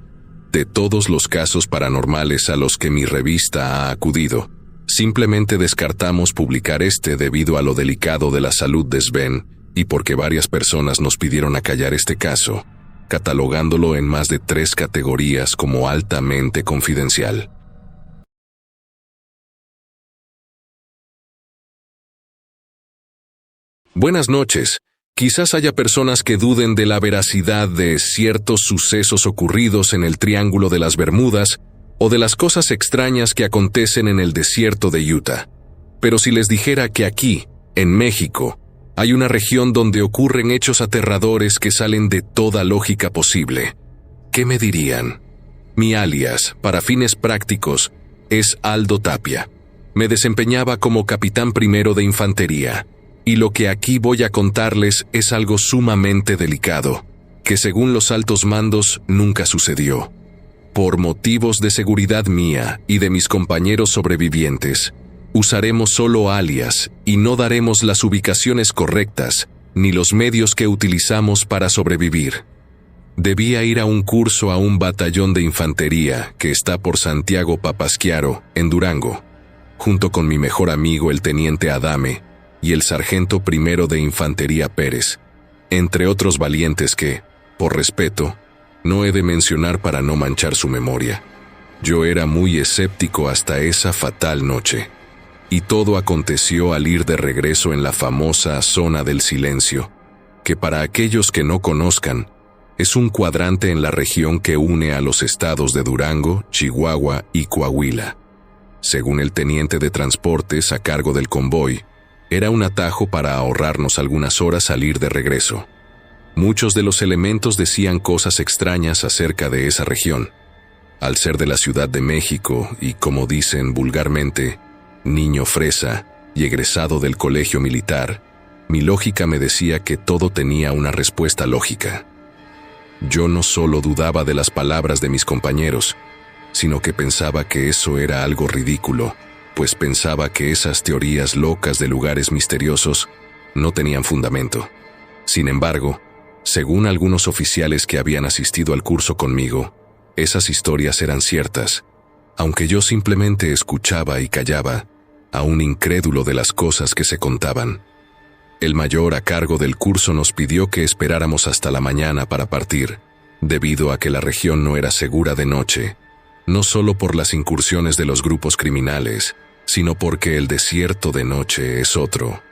De todos los casos paranormales a los que mi revista ha acudido, simplemente descartamos publicar este debido a lo delicado de la salud de Sven y porque varias personas nos pidieron acallar este caso, catalogándolo en más de 3 categorías como altamente confidencial. Buenas noches. Quizás haya personas que duden de la veracidad de ciertos sucesos ocurridos en el Triángulo de las Bermudas o de las cosas extrañas que acontecen en el desierto de Utah. Pero si les dijera que aquí, en México, hay una región donde ocurren hechos aterradores que salen de toda lógica posible, ¿qué me dirían? Mi alias, para fines prácticos, es Aldo Tapia. Me desempeñaba como capitán primero de infantería. Y lo que aquí voy a contarles es algo sumamente delicado, que según los altos mandos nunca sucedió. Por motivos de seguridad mía y de mis compañeros sobrevivientes, usaremos solo alias y no daremos las ubicaciones correctas ni los medios que utilizamos para sobrevivir. Debía ir a un curso a un batallón de infantería que está por Santiago Papasquiaro, en Durango, junto con mi mejor amigo el teniente Adame, y el sargento primero de infantería Pérez, entre otros valientes que, por respeto, no he de mencionar para no manchar su memoria. Yo era muy escéptico hasta esa fatal noche, y todo aconteció al ir de regreso en la famosa Zona del Silencio, que para aquellos que no conozcan, es un cuadrante en la región que une a los estados de Durango, Chihuahua y Coahuila. Según el teniente de transportes a cargo del convoy, era un atajo para ahorrarnos algunas horas al ir de regreso. Muchos de los elementos decían cosas extrañas acerca de esa región. Al ser de la Ciudad de México y, como dicen vulgarmente, niño fresa y egresado del colegio militar, Mi lógica me decía que todo tenía una respuesta lógica. Yo no solo dudaba de las palabras de mis compañeros, sino que pensaba que eso era algo ridículo, pues pensaba que esas teorías locas de lugares misteriosos no tenían fundamento. Sin embargo, según algunos oficiales que habían asistido al curso conmigo, esas historias eran ciertas, aunque yo simplemente escuchaba y callaba, aún incrédulo de las cosas que se contaban. El mayor a cargo del curso nos pidió que esperáramos hasta la mañana para partir, debido a que la región no era segura de noche, no solo por las incursiones de los grupos criminales, sino porque el desierto de noche es otro.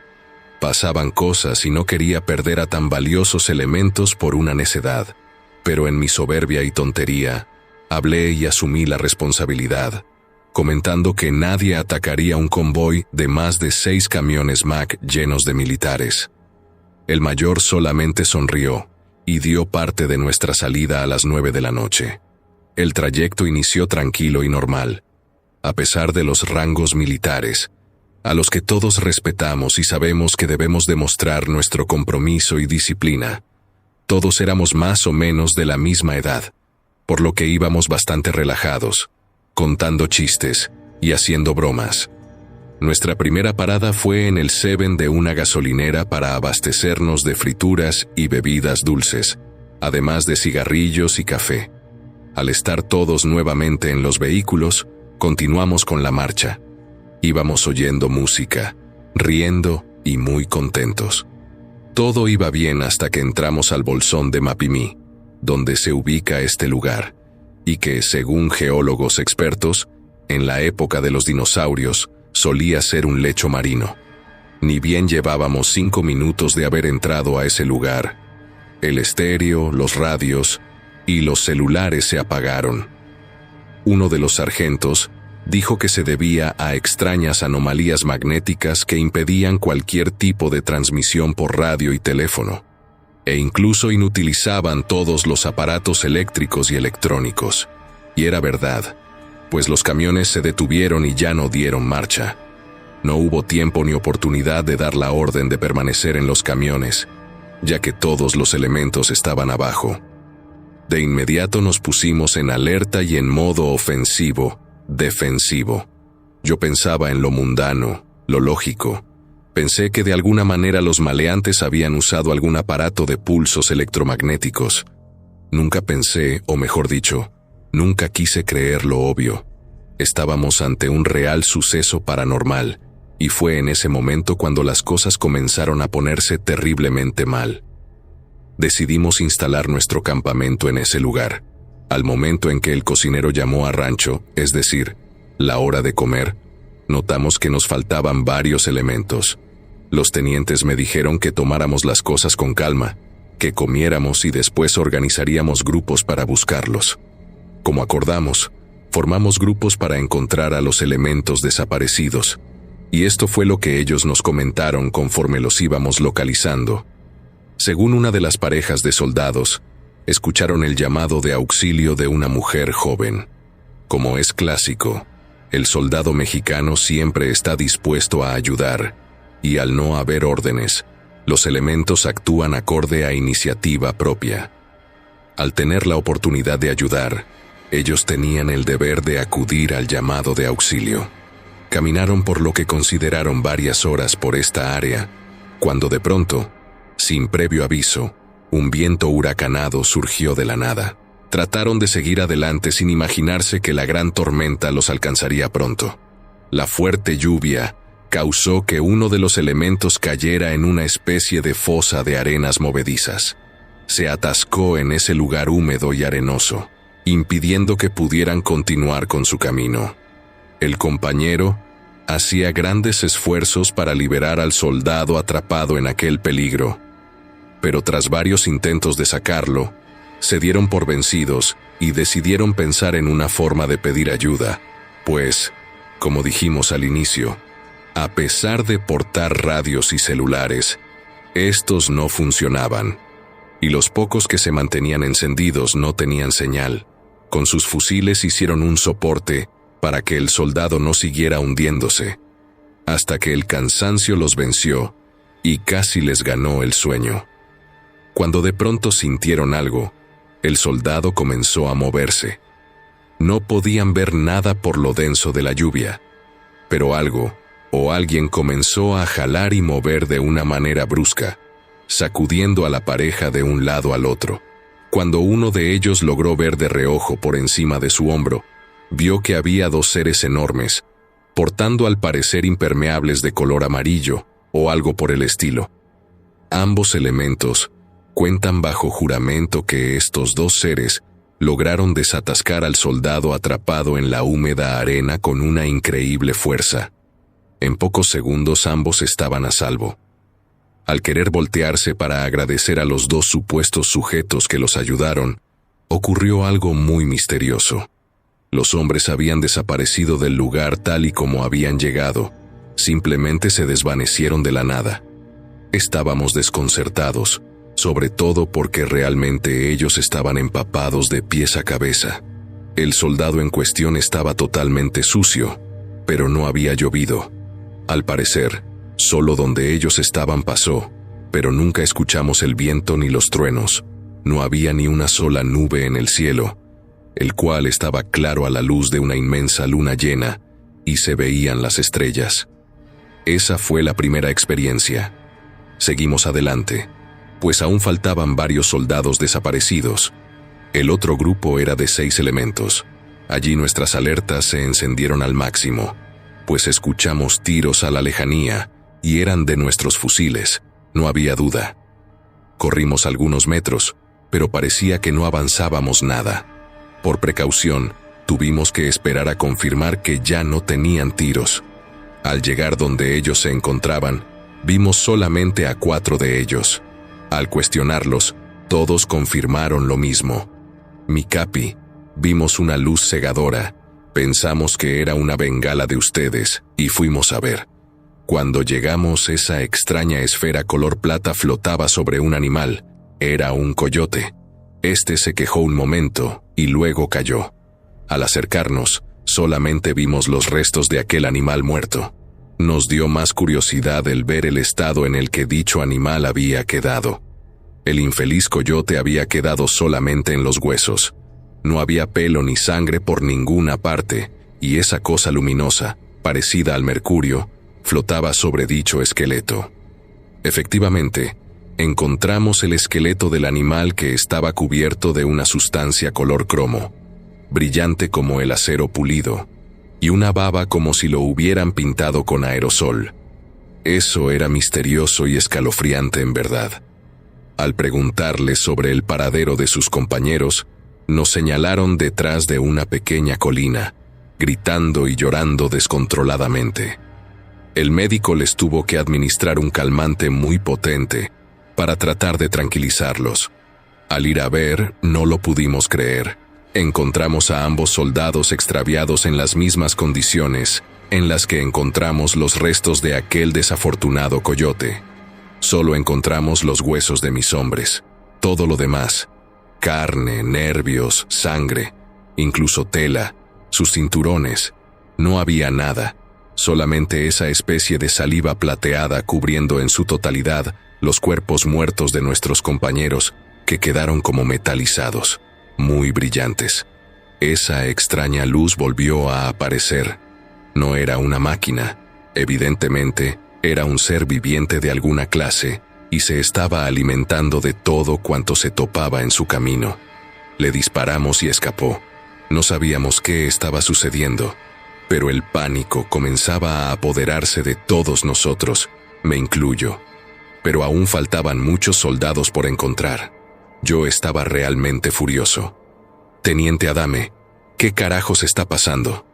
Pasaban cosas y no quería perder a tan valiosos elementos por una necedad, pero en mi soberbia y tontería, hablé y asumí la responsabilidad, comentando que nadie atacaría un convoy de más de 6 camiones Mack llenos de militares. El mayor solamente sonrió y dio parte de nuestra salida a las 9 de la noche. El trayecto inició tranquilo y normal, a pesar de los rangos militares, a los que todos respetamos y sabemos que debemos demostrar nuestro compromiso y disciplina. Todos éramos más o menos de la misma edad, por lo que íbamos bastante relajados, contando chistes y haciendo bromas. Nuestra primera parada fue en el 7 de una gasolinera para abastecernos de frituras y bebidas dulces, además de cigarrillos y café. Al estar todos nuevamente en los vehículos, continuamos con la marcha. Íbamos oyendo música, riendo y muy contentos. Todo iba bien hasta que entramos al bolsón de Mapimí, donde se ubica este lugar, y que, según geólogos expertos, en la época de los dinosaurios, solía ser un lecho marino. Ni bien llevábamos 5 minutos de haber entrado a ese lugar, el estéreo, los radios y los celulares se apagaron. Uno de los sargentos dijo que se debía a extrañas anomalías magnéticas que impedían cualquier tipo de transmisión por radio y teléfono, e incluso inutilizaban todos los aparatos eléctricos y electrónicos. Y era verdad, pues los camiones se detuvieron y ya no dieron marcha. No hubo tiempo ni oportunidad de dar la orden de permanecer en los camiones, ya que todos los elementos estaban abajo. De inmediato nos pusimos en alerta y en modo ofensivo, defensivo. Yo pensaba en lo mundano, lo lógico. Pensé que de alguna manera los maleantes habían usado algún aparato de pulsos electromagnéticos. Nunca pensé, o mejor dicho, nunca quise creer lo obvio. Estábamos ante un real suceso paranormal, y fue en ese momento cuando las cosas comenzaron a ponerse terriblemente mal. Decidimos instalar nuestro campamento en ese lugar. Al momento en que el cocinero llamó a rancho, es decir, la hora de comer, notamos que nos faltaban varios elementos. Los tenientes me dijeron que tomáramos las cosas con calma, que comiéramos y después organizaríamos grupos para buscarlos. Como acordamos, formamos grupos para encontrar a los elementos desaparecidos, y esto fue lo que ellos nos comentaron conforme los íbamos localizando. Según una de las parejas de soldados, escucharon el llamado de auxilio de una mujer joven. Como es clásico, el soldado mexicano siempre está dispuesto a ayudar, y al no haber órdenes, los elementos actúan acorde a iniciativa propia. Al tener la oportunidad de ayudar, ellos tenían el deber de acudir al llamado de auxilio. Caminaron por lo que consideraron varias horas por esta área, cuando de pronto, sin previo aviso, un viento huracanado surgió de la nada. Trataron de seguir adelante sin imaginarse que la gran tormenta los alcanzaría pronto. La fuerte lluvia causó que uno de los elementos cayera en una especie de fosa de arenas movedizas. Se atascó en ese lugar húmedo y arenoso, impidiendo que pudieran continuar con su camino. El compañero hacía grandes esfuerzos para liberar al soldado atrapado en aquel peligro, pero tras varios intentos de sacarlo, se dieron por vencidos y decidieron pensar en una forma de pedir ayuda, pues, como dijimos al inicio, a pesar de portar radios y celulares, estos no funcionaban, y los pocos que se mantenían encendidos no tenían señal. Con sus fusiles hicieron un soporte para que el soldado no siguiera hundiéndose, hasta que el cansancio los venció y casi les ganó el sueño. Cuando de pronto sintieron algo, el soldado comenzó a moverse. No podían ver nada por lo denso de la lluvia, pero algo o alguien comenzó a jalar y mover de una manera brusca, sacudiendo a la pareja de un lado al otro. Cuando uno de ellos logró ver de reojo por encima de su hombro, vio que había dos seres enormes, portando al parecer impermeables de color amarillo o algo por el estilo. Ambos elementos cuentan bajo juramento que estos dos seres lograron desatascar al soldado atrapado en la húmeda arena con una increíble fuerza. En pocos segundos ambos estaban a salvo. Al querer voltearse para agradecer a los dos supuestos sujetos que los ayudaron, ocurrió algo muy misterioso. Los hombres habían desaparecido del lugar tal y como habían llegado. Simplemente se desvanecieron de la nada. Estábamos desconcertados, sobre todo porque realmente ellos estaban empapados de pies a cabeza. El soldado en cuestión estaba totalmente sucio, pero no había llovido. Al parecer, solo donde ellos estaban pasó, pero nunca escuchamos el viento ni los truenos. No había ni una sola nube en el cielo, el cual estaba claro a la luz de una inmensa luna llena, y se veían las estrellas. Esa fue la primera experiencia. Seguimos adelante, pues aún faltaban varios soldados desaparecidos. El otro grupo era de 6 elementos. Allí nuestras alertas se encendieron al máximo, pues escuchamos tiros a la lejanía, y eran de nuestros fusiles, no había duda. Corrimos algunos metros, pero parecía que no avanzábamos nada. Por precaución, tuvimos que esperar a confirmar que ya no tenían tiros. Al llegar donde ellos se encontraban, vimos solamente a 4 de ellos. Al cuestionarlos, todos confirmaron lo mismo. Mi capi, vimos una luz cegadora, pensamos que era una bengala de ustedes, y fuimos a ver. Cuando llegamos, esa extraña esfera color plata flotaba sobre un animal. Era un coyote. Este se quejó un momento, y luego cayó. Al acercarnos, solamente vimos los restos de aquel animal muerto. Nos dio más curiosidad el ver el estado en el que dicho animal había quedado. El infeliz coyote había quedado solamente en los huesos. No había pelo ni sangre por ninguna parte, y esa cosa luminosa, parecida al mercurio, flotaba sobre dicho esqueleto. Efectivamente, encontramos el esqueleto del animal que estaba cubierto de una sustancia color cromo, brillante como el acero pulido, y una baba como si lo hubieran pintado con aerosol. Eso era misterioso y escalofriante en verdad. Al preguntarles sobre el paradero de sus compañeros, nos señalaron detrás de una pequeña colina, gritando y llorando descontroladamente. El médico les tuvo que administrar un calmante muy potente para tratar de tranquilizarlos. Al ir a ver, no lo pudimos creer. Encontramos a ambos soldados extraviados en las mismas condiciones en las que encontramos los restos de aquel desafortunado coyote. Solo encontramos los huesos de mis hombres. Todo lo demás, carne, nervios, sangre, incluso tela, sus cinturones, no había nada, solamente esa especie de saliva plateada cubriendo en su totalidad los cuerpos muertos de nuestros compañeros que quedaron como metalizados, muy brillantes. Esa extraña luz volvió a aparecer. No era una máquina, evidentemente era un ser viviente de alguna clase y se estaba alimentando de todo cuanto se topaba en su camino. Le disparamos y escapó. No sabíamos qué estaba sucediendo, pero el pánico comenzaba a apoderarse de todos nosotros, me incluyo. Pero aún faltaban muchos soldados por encontrar. Yo estaba realmente furioso. «Teniente Adame, ¿qué carajos está pasando?».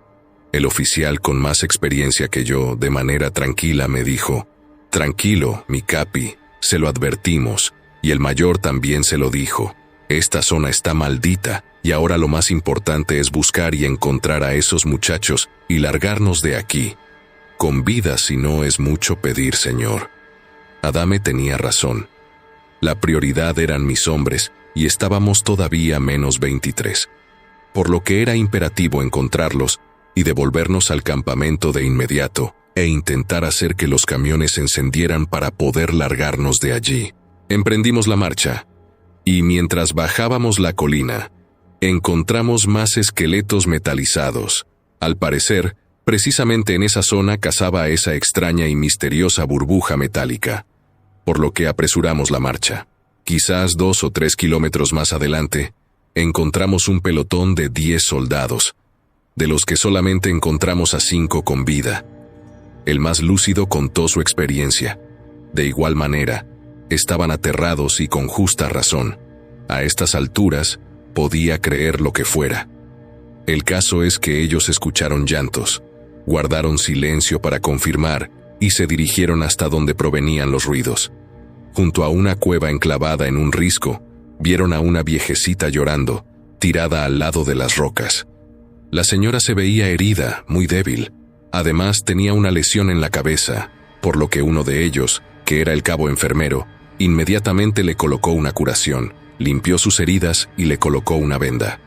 El oficial con más experiencia que yo, de manera tranquila, me dijo: «Tranquilo, mi capi, se lo advertimos, y el mayor también se lo dijo. Esta zona está maldita, y ahora lo más importante es buscar y encontrar a esos muchachos y largarnos de aquí. Con vida, si no es mucho pedir, señor». Adame tenía razón. La prioridad eran mis hombres, y estábamos todavía menos 23. Por lo que era imperativo encontrarlos y devolvernos al campamento de inmediato, e intentar hacer que los camiones se encendieran para poder largarnos de allí. Emprendimos la marcha, y mientras bajábamos la colina, encontramos más esqueletos metalizados. Al parecer, precisamente en esa zona cazaba esa extraña y misteriosa burbuja metálica, por lo que apresuramos la marcha. Quizás 2 o 3 kilómetros más adelante, encontramos un pelotón de 10 soldados, de los que solamente encontramos a 5 con vida. El más lúcido contó su experiencia. De igual manera, estaban aterrados y con justa razón. A estas alturas, podía creer lo que fuera. El caso es que ellos escucharon llantos, guardaron silencio para confirmar y se dirigieron hasta donde provenían los ruidos. Junto a una cueva enclavada en un risco, vieron a una viejecita llorando, tirada al lado de las rocas. La señora se veía herida, muy débil. Además, tenía una lesión en la cabeza, por lo que uno de ellos, que era el cabo enfermero, inmediatamente le colocó una curación, limpió sus heridas y le colocó una venda.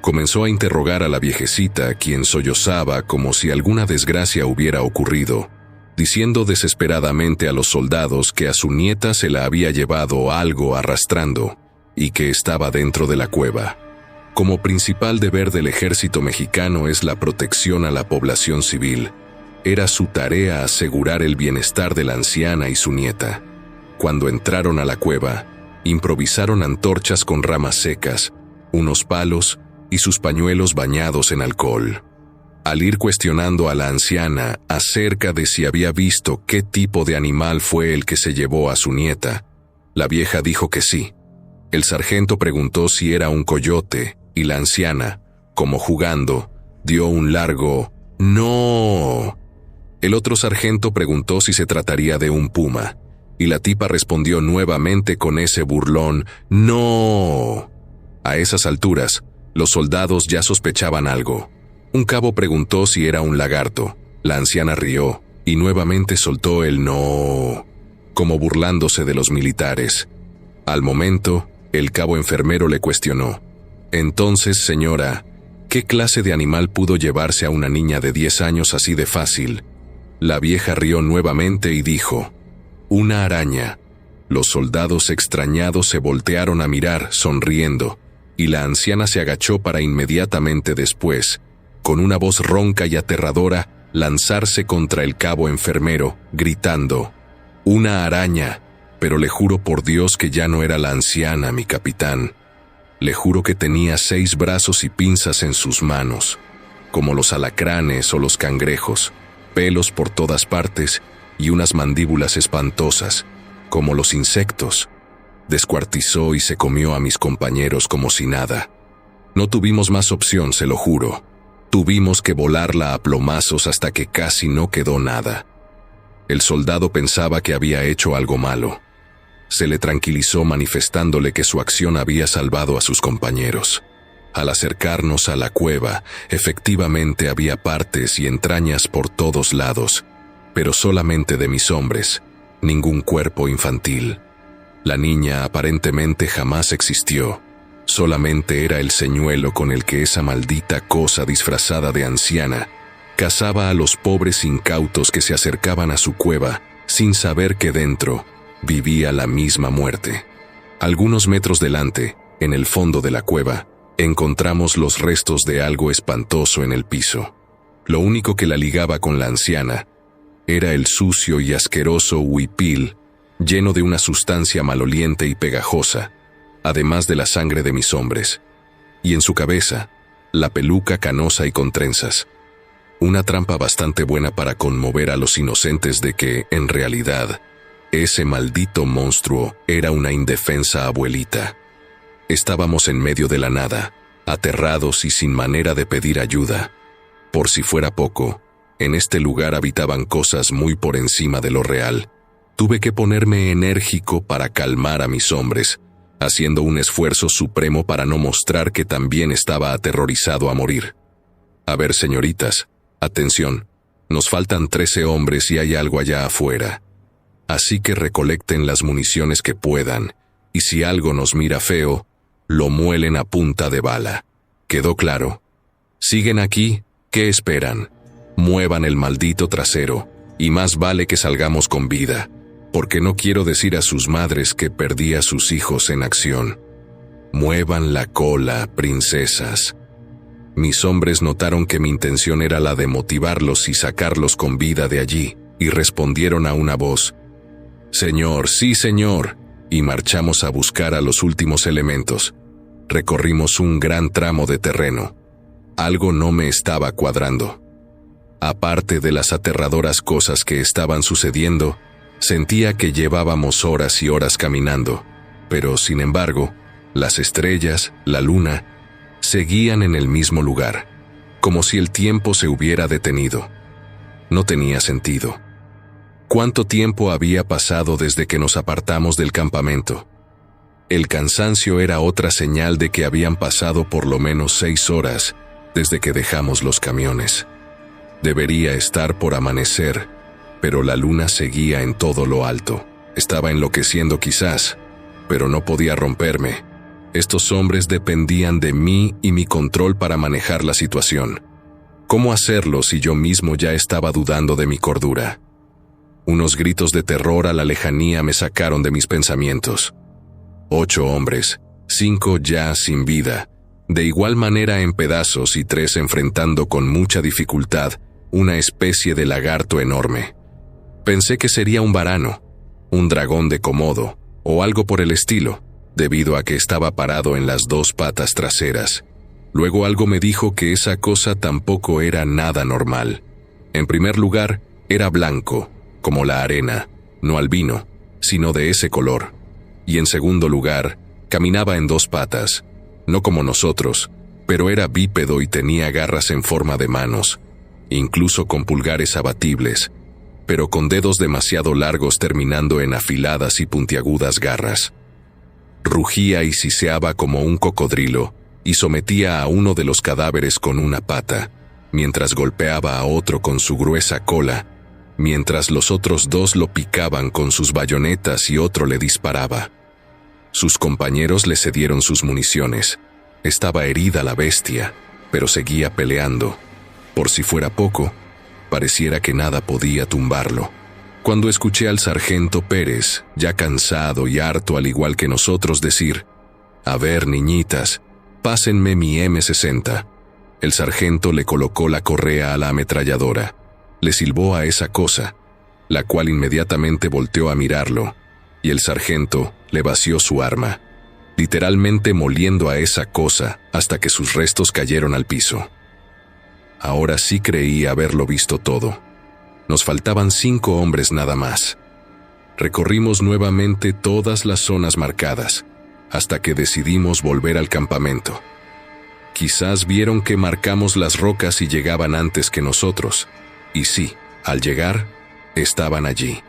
Comenzó a interrogar a la viejecita, quien sollozaba como si alguna desgracia hubiera ocurrido, diciendo desesperadamente a los soldados que a su nieta se la había llevado algo arrastrando y que estaba dentro de la cueva. Como principal deber del ejército mexicano es la protección a la población civil, era su tarea asegurar el bienestar de la anciana y su nieta. Cuando entraron a la cueva, improvisaron antorchas con ramas secas, unos palos y sus pañuelos bañados en alcohol. Al ir cuestionando a la anciana acerca de si había visto qué tipo de animal fue el que se llevó a su nieta, la vieja dijo que sí. El sargento preguntó si era un coyote y la anciana, como jugando, dio un largo «¡No!». El otro sargento preguntó si se trataría de un puma, y la tipa respondió nuevamente con ese burlón «¡No!». A esas alturas, los soldados ya sospechaban algo. Un cabo preguntó si era un lagarto. La anciana rió y nuevamente soltó el «no», como burlándose de los militares. Al momento, el cabo enfermero le cuestionó: «Entonces, señora, ¿qué clase de animal pudo llevarse a una niña de 10 años así de fácil?». La vieja rió nuevamente y dijo: «Una araña». Los soldados extrañados se voltearon a mirar, sonriendo, y la anciana se agachó para inmediatamente después, con una voz ronca y aterradora, lanzarse contra el cabo enfermero, gritando: «¡Una araña! Pero le juro por Dios que ya no era la anciana, mi capitán. Le juro que tenía 6 brazos y pinzas en sus manos, como los alacranes o los cangrejos, pelos por todas partes y unas mandíbulas espantosas, como los insectos. Descuartizó y se comió a mis compañeros como si nada. No tuvimos más opción, se lo juro. Tuvimos que volarla a plomazos hasta que casi no quedó nada». El soldado pensaba que había hecho algo malo. Se le tranquilizó manifestándole que su acción había salvado a sus compañeros. Al acercarnos a la cueva, efectivamente había partes y entrañas por todos lados, pero solamente de mis hombres, ningún cuerpo infantil. La niña aparentemente jamás existió, solamente era el señuelo con el que esa maldita cosa disfrazada de anciana cazaba a los pobres incautos que se acercaban a su cueva sin saber que dentro vivía la misma muerte. Algunos metros delante, en el fondo de la cueva, encontramos los restos de algo espantoso en el piso. Lo único que la ligaba con la anciana era el sucio y asqueroso huipil, lleno de una sustancia maloliente y pegajosa, además de la sangre de mis hombres, y en su cabeza, la peluca canosa y con trenzas. Una trampa bastante buena para conmover a los inocentes de que, en realidad, ese maldito monstruo era una indefensa abuelita. Estábamos en medio de la nada, aterrados y sin manera de pedir ayuda. Por si fuera poco, en este lugar habitaban cosas muy por encima de lo real. Tuve que ponerme enérgico para calmar a mis hombres, haciendo un esfuerzo supremo para no mostrar que también estaba aterrorizado a morir. A ver, señoritas, atención, nos faltan 13 hombres y hay algo allá afuera. Así que recolecten las municiones que puedan, y si algo nos mira feo, lo muelen a punta de bala. ¿Quedó claro? ¿Siguen aquí? ¿Qué esperan? Muevan el maldito trasero, y más vale que salgamos con vida, porque no quiero decir a sus madres que perdí a sus hijos en acción. Muevan la cola, princesas. Mis hombres notaron que mi intención era la de motivarlos y sacarlos con vida de allí, y respondieron a una voz: «Señor, sí, señor», y marchamos a buscar a los últimos elementos. Recorrimos un gran tramo de terreno. Algo no me estaba cuadrando. Aparte de las aterradoras cosas que estaban sucediendo, sentía que llevábamos horas y horas caminando, pero sin embargo, las estrellas, la luna, seguían en el mismo lugar, como si el tiempo se hubiera detenido. No tenía sentido. ¿Cuánto tiempo había pasado desde que nos apartamos del campamento? El cansancio era otra señal de que habían pasado por lo menos 6 horas desde que dejamos los camiones. Debería estar por amanecer, pero la luna seguía en todo lo alto. Estaba enloqueciendo quizás, pero no podía romperme. Estos hombres dependían de mí y mi control para manejar la situación. ¿Cómo hacerlo si yo mismo ya estaba dudando de mi cordura? Unos gritos de terror a la lejanía me sacaron de mis pensamientos. 8 hombres, 5 ya sin vida, de igual manera en pedazos y 3 enfrentando con mucha dificultad una especie de lagarto enorme. Pensé que sería un varano, un dragón de Komodo o algo por el estilo, debido a que estaba parado en las 2 patas traseras. Luego algo me dijo que esa cosa tampoco era nada normal. En primer lugar, era blanco, como la arena, no albino, sino de ese color. Y en segundo lugar, caminaba en 2 patas, no como nosotros, pero era bípedo y tenía garras en forma de manos, incluso con pulgares abatibles, pero con dedos demasiado largos terminando en afiladas y puntiagudas garras. Rugía y siseaba como un cocodrilo y sometía a uno de los cadáveres con una pata, mientras golpeaba a otro con su gruesa cola, mientras los otros 2 lo picaban con sus bayonetas y otro le disparaba. Sus compañeros le cedieron sus municiones. Estaba herida la bestia, pero seguía peleando. Por si fuera poco, pareciera que nada podía tumbarlo. Cuando escuché al sargento Pérez, ya cansado y harto al igual que nosotros, decir: «A ver, niñitas, pásenme mi M60». El sargento le colocó la correa a la ametralladora. Le silbó a esa cosa, la cual inmediatamente volteó a mirarlo, y el sargento le vació su arma, literalmente moliendo a esa cosa hasta que sus restos cayeron al piso. Ahora sí creí haberlo visto todo. Nos faltaban 5 hombres nada más. Recorrimos nuevamente todas las zonas marcadas, hasta que decidimos volver al campamento. Quizás vieron que marcamos las rocas y llegaban antes que nosotros. Y sí, al llegar, estaban allí.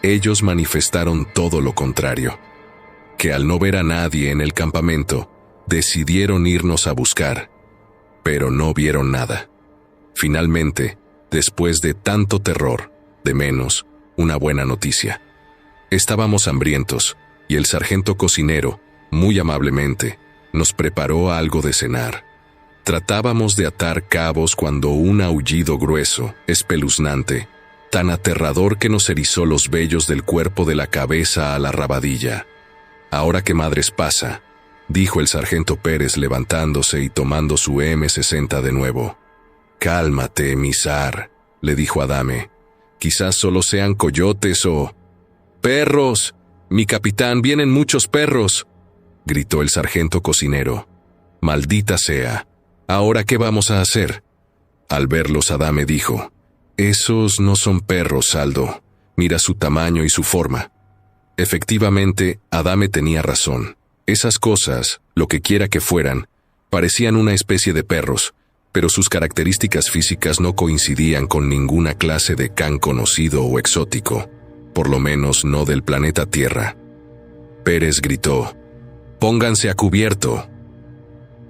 Ellos manifestaron todo lo contrario, que al no ver a nadie en el campamento, decidieron irnos a buscar, pero no vieron nada. Finalmente, después de tanto terror, de menos, una buena noticia. Estábamos hambrientos, y el sargento cocinero, muy amablemente, nos preparó algo de cenar. Tratábamos de atar cabos cuando un aullido grueso, espeluznante, tan aterrador que nos erizó los vellos del cuerpo de la cabeza a la rabadilla. «Ahora qué madres pasa», dijo el sargento Pérez levantándose y tomando su M60 de nuevo. «Cálmate, Misar», le dijo Adame. «Quizás solo sean coyotes o...» «¡Perros! Mi capitán, vienen muchos perros», gritó el sargento cocinero. «Maldita sea. ¿Ahora qué vamos a hacer?» Al verlos, Adame dijo: «Esos no son perros, Aldo. Mira su tamaño y su forma». Efectivamente, Adame tenía razón. Esas cosas, lo que quiera que fueran, parecían una especie de perros, pero sus características físicas no coincidían con ninguna clase de can conocido o exótico, por lo menos no del planeta Tierra. Pérez gritó: «¡Pónganse a cubierto!».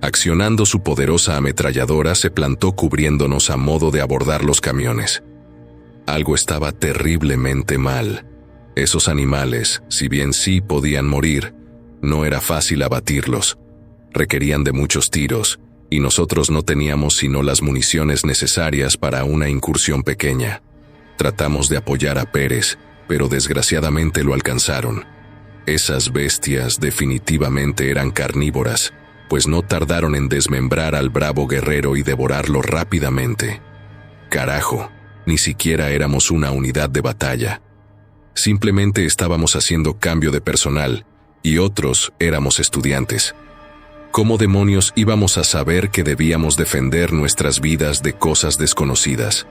Accionando su poderosa ametralladora, se plantó cubriéndonos a modo de abordar los camiones. Algo estaba terriblemente mal. Esos animales, si bien sí podían morir, no era fácil abatirlos. Requerían de muchos tiros, y nosotros no teníamos sino las municiones necesarias para una incursión pequeña. Tratamos de apoyar a Pérez, pero desgraciadamente lo alcanzaron. Esas bestias definitivamente eran carnívoras, pues no tardaron en desmembrar al bravo guerrero y devorarlo rápidamente. Carajo, ni siquiera éramos una unidad de batalla. Simplemente estábamos haciendo cambio de personal, y otros éramos estudiantes. ¿Cómo demonios íbamos a saber que debíamos defender nuestras vidas de cosas desconocidas?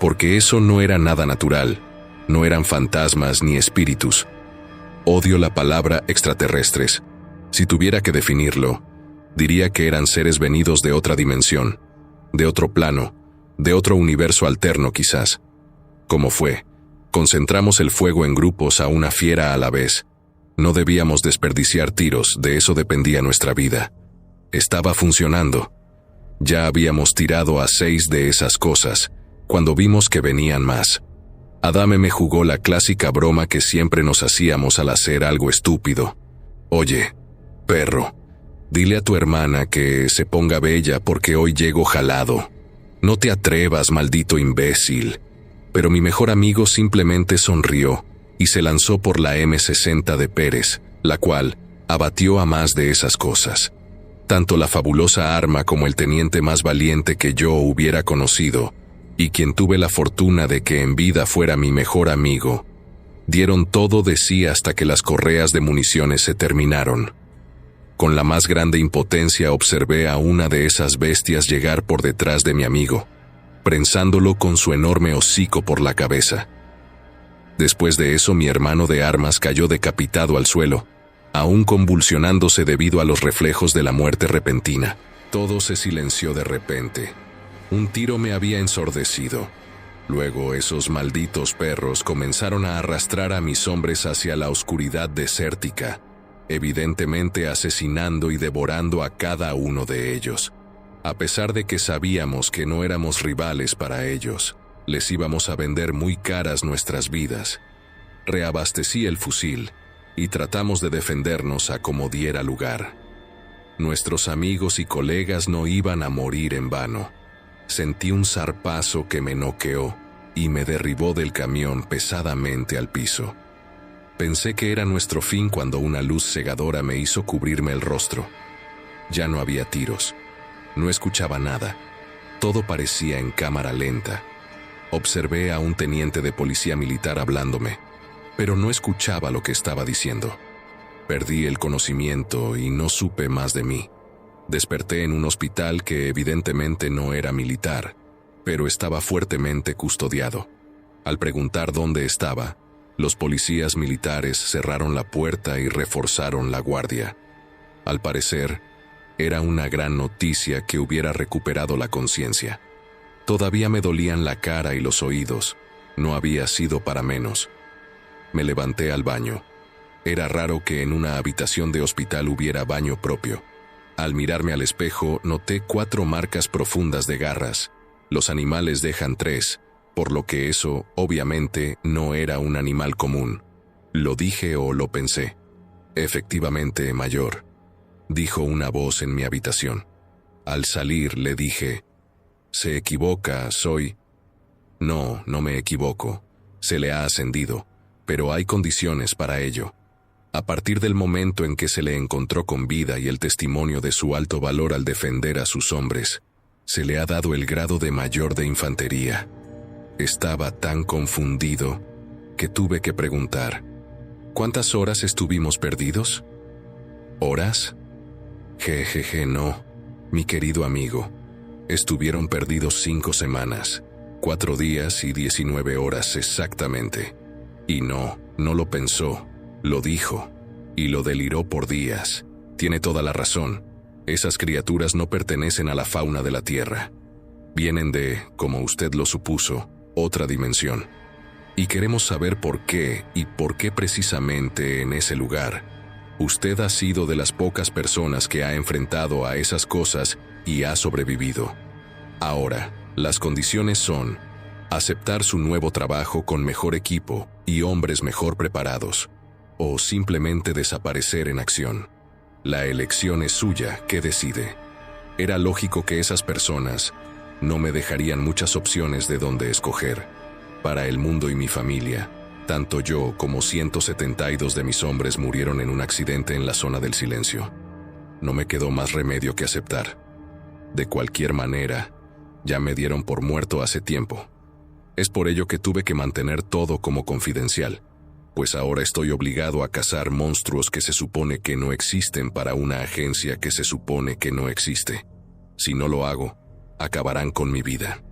Porque eso no era nada natural, no eran fantasmas ni espíritus. Odio la palabra extraterrestres. Si tuviera que definirlo, diría que eran seres venidos de otra dimensión, de otro plano, de otro universo alterno quizás. ¿Cómo fue? Concentramos el fuego en grupos a una fiera a la vez. No debíamos desperdiciar tiros, de eso dependía nuestra vida. Estaba funcionando. Ya habíamos tirado a 6 de esas cosas, cuando vimos que venían más. Adame me jugó la clásica broma que siempre nos hacíamos al hacer algo estúpido. Oye, perro, dile a tu hermana que se ponga bella porque hoy llego jalado. No te atrevas, maldito imbécil. Pero mi mejor amigo simplemente sonrió y se lanzó por la M60 de Pérez, la cual abatió a más de esas cosas. Tanto la fabulosa arma como el teniente más valiente que yo hubiera conocido, y quien tuve la fortuna de que en vida fuera mi mejor amigo, dieron todo de sí hasta que las correas de municiones se terminaron. Con la más grande impotencia observé a una de esas bestias llegar por detrás de mi amigo, prensándolo con su enorme hocico por la cabeza. Después de eso mi hermano de armas cayó decapitado al suelo, aún convulsionándose debido a los reflejos de la muerte repentina. Todo se silenció de repente. Un tiro me había ensordecido. Luego esos malditos perros comenzaron a arrastrar a mis hombres hacia la oscuridad desértica, evidentemente asesinando y devorando a cada uno de ellos. A pesar de que sabíamos que no éramos rivales para ellos, les íbamos a vender muy caras nuestras vidas. Reabastecí el fusil y tratamos de defendernos a como diera lugar. Nuestros amigos y colegas no iban a morir en vano. Sentí un zarpazo que me noqueó y me derribó del camión pesadamente al piso. Pensé que era nuestro fin cuando una luz cegadora me hizo cubrirme el rostro. Ya no había tiros. No escuchaba nada. Todo parecía en cámara lenta. Observé a un teniente de policía militar hablándome, pero no escuchaba lo que estaba diciendo. Perdí el conocimiento y no supe más de mí. Desperté en un hospital que evidentemente no era militar, pero estaba fuertemente custodiado. Al preguntar dónde estaba, los policías militares cerraron la puerta y reforzaron la guardia. Al parecer, era una gran noticia que hubiera recuperado la conciencia. Todavía me dolían la cara y los oídos. No había sido para menos. Me levanté al baño. Era raro que en una habitación de hospital hubiera baño propio. Al mirarme al espejo, noté 4 marcas profundas de garras. Los animales dejan 3, por lo que eso, obviamente, no era un animal común. ¿Lo dije o lo pensé? Efectivamente, mayor, dijo una voz en mi habitación. Al salir le dije, «Se equivoca, soy...». No me equivoco. Se le ha ascendido, pero hay condiciones para ello. A partir del momento en que se le encontró con vida y el testimonio de su alto valor al defender a sus hombres, se le ha dado el grado de mayor de infantería. Estaba tan confundido que tuve que preguntar, ¿cuántas horas estuvimos perdidos? ¿Horas? Jejeje, no, mi querido amigo. Estuvieron perdidos 5 semanas, 4 días y 19 horas exactamente. Y no lo pensó, lo dijo, y lo deliró por días. Tiene toda la razón. Esas criaturas no pertenecen a la fauna de la Tierra. Vienen de, como usted lo supuso, otra dimensión. Y queremos saber por qué y por qué precisamente en ese lugar. Usted ha sido de las pocas personas que ha enfrentado a esas cosas y ha sobrevivido. Ahora, las condiciones son aceptar su nuevo trabajo con mejor equipo y hombres mejor preparados, o simplemente desaparecer en acción. La elección es suya, ¿qué decide? Era lógico que esas personas no me dejarían muchas opciones de dónde escoger. para el mundo y mi familia. Tanto yo como 172 de mis hombres murieron en un accidente en la zona del silencio. No me quedó más remedio que aceptar. De cualquier manera, ya me dieron por muerto hace tiempo. Es por ello que tuve que mantener todo como confidencial, pues ahora estoy obligado a cazar monstruos que se supone que no existen para una agencia que se supone que no existe. Si no lo hago, acabarán con mi vida.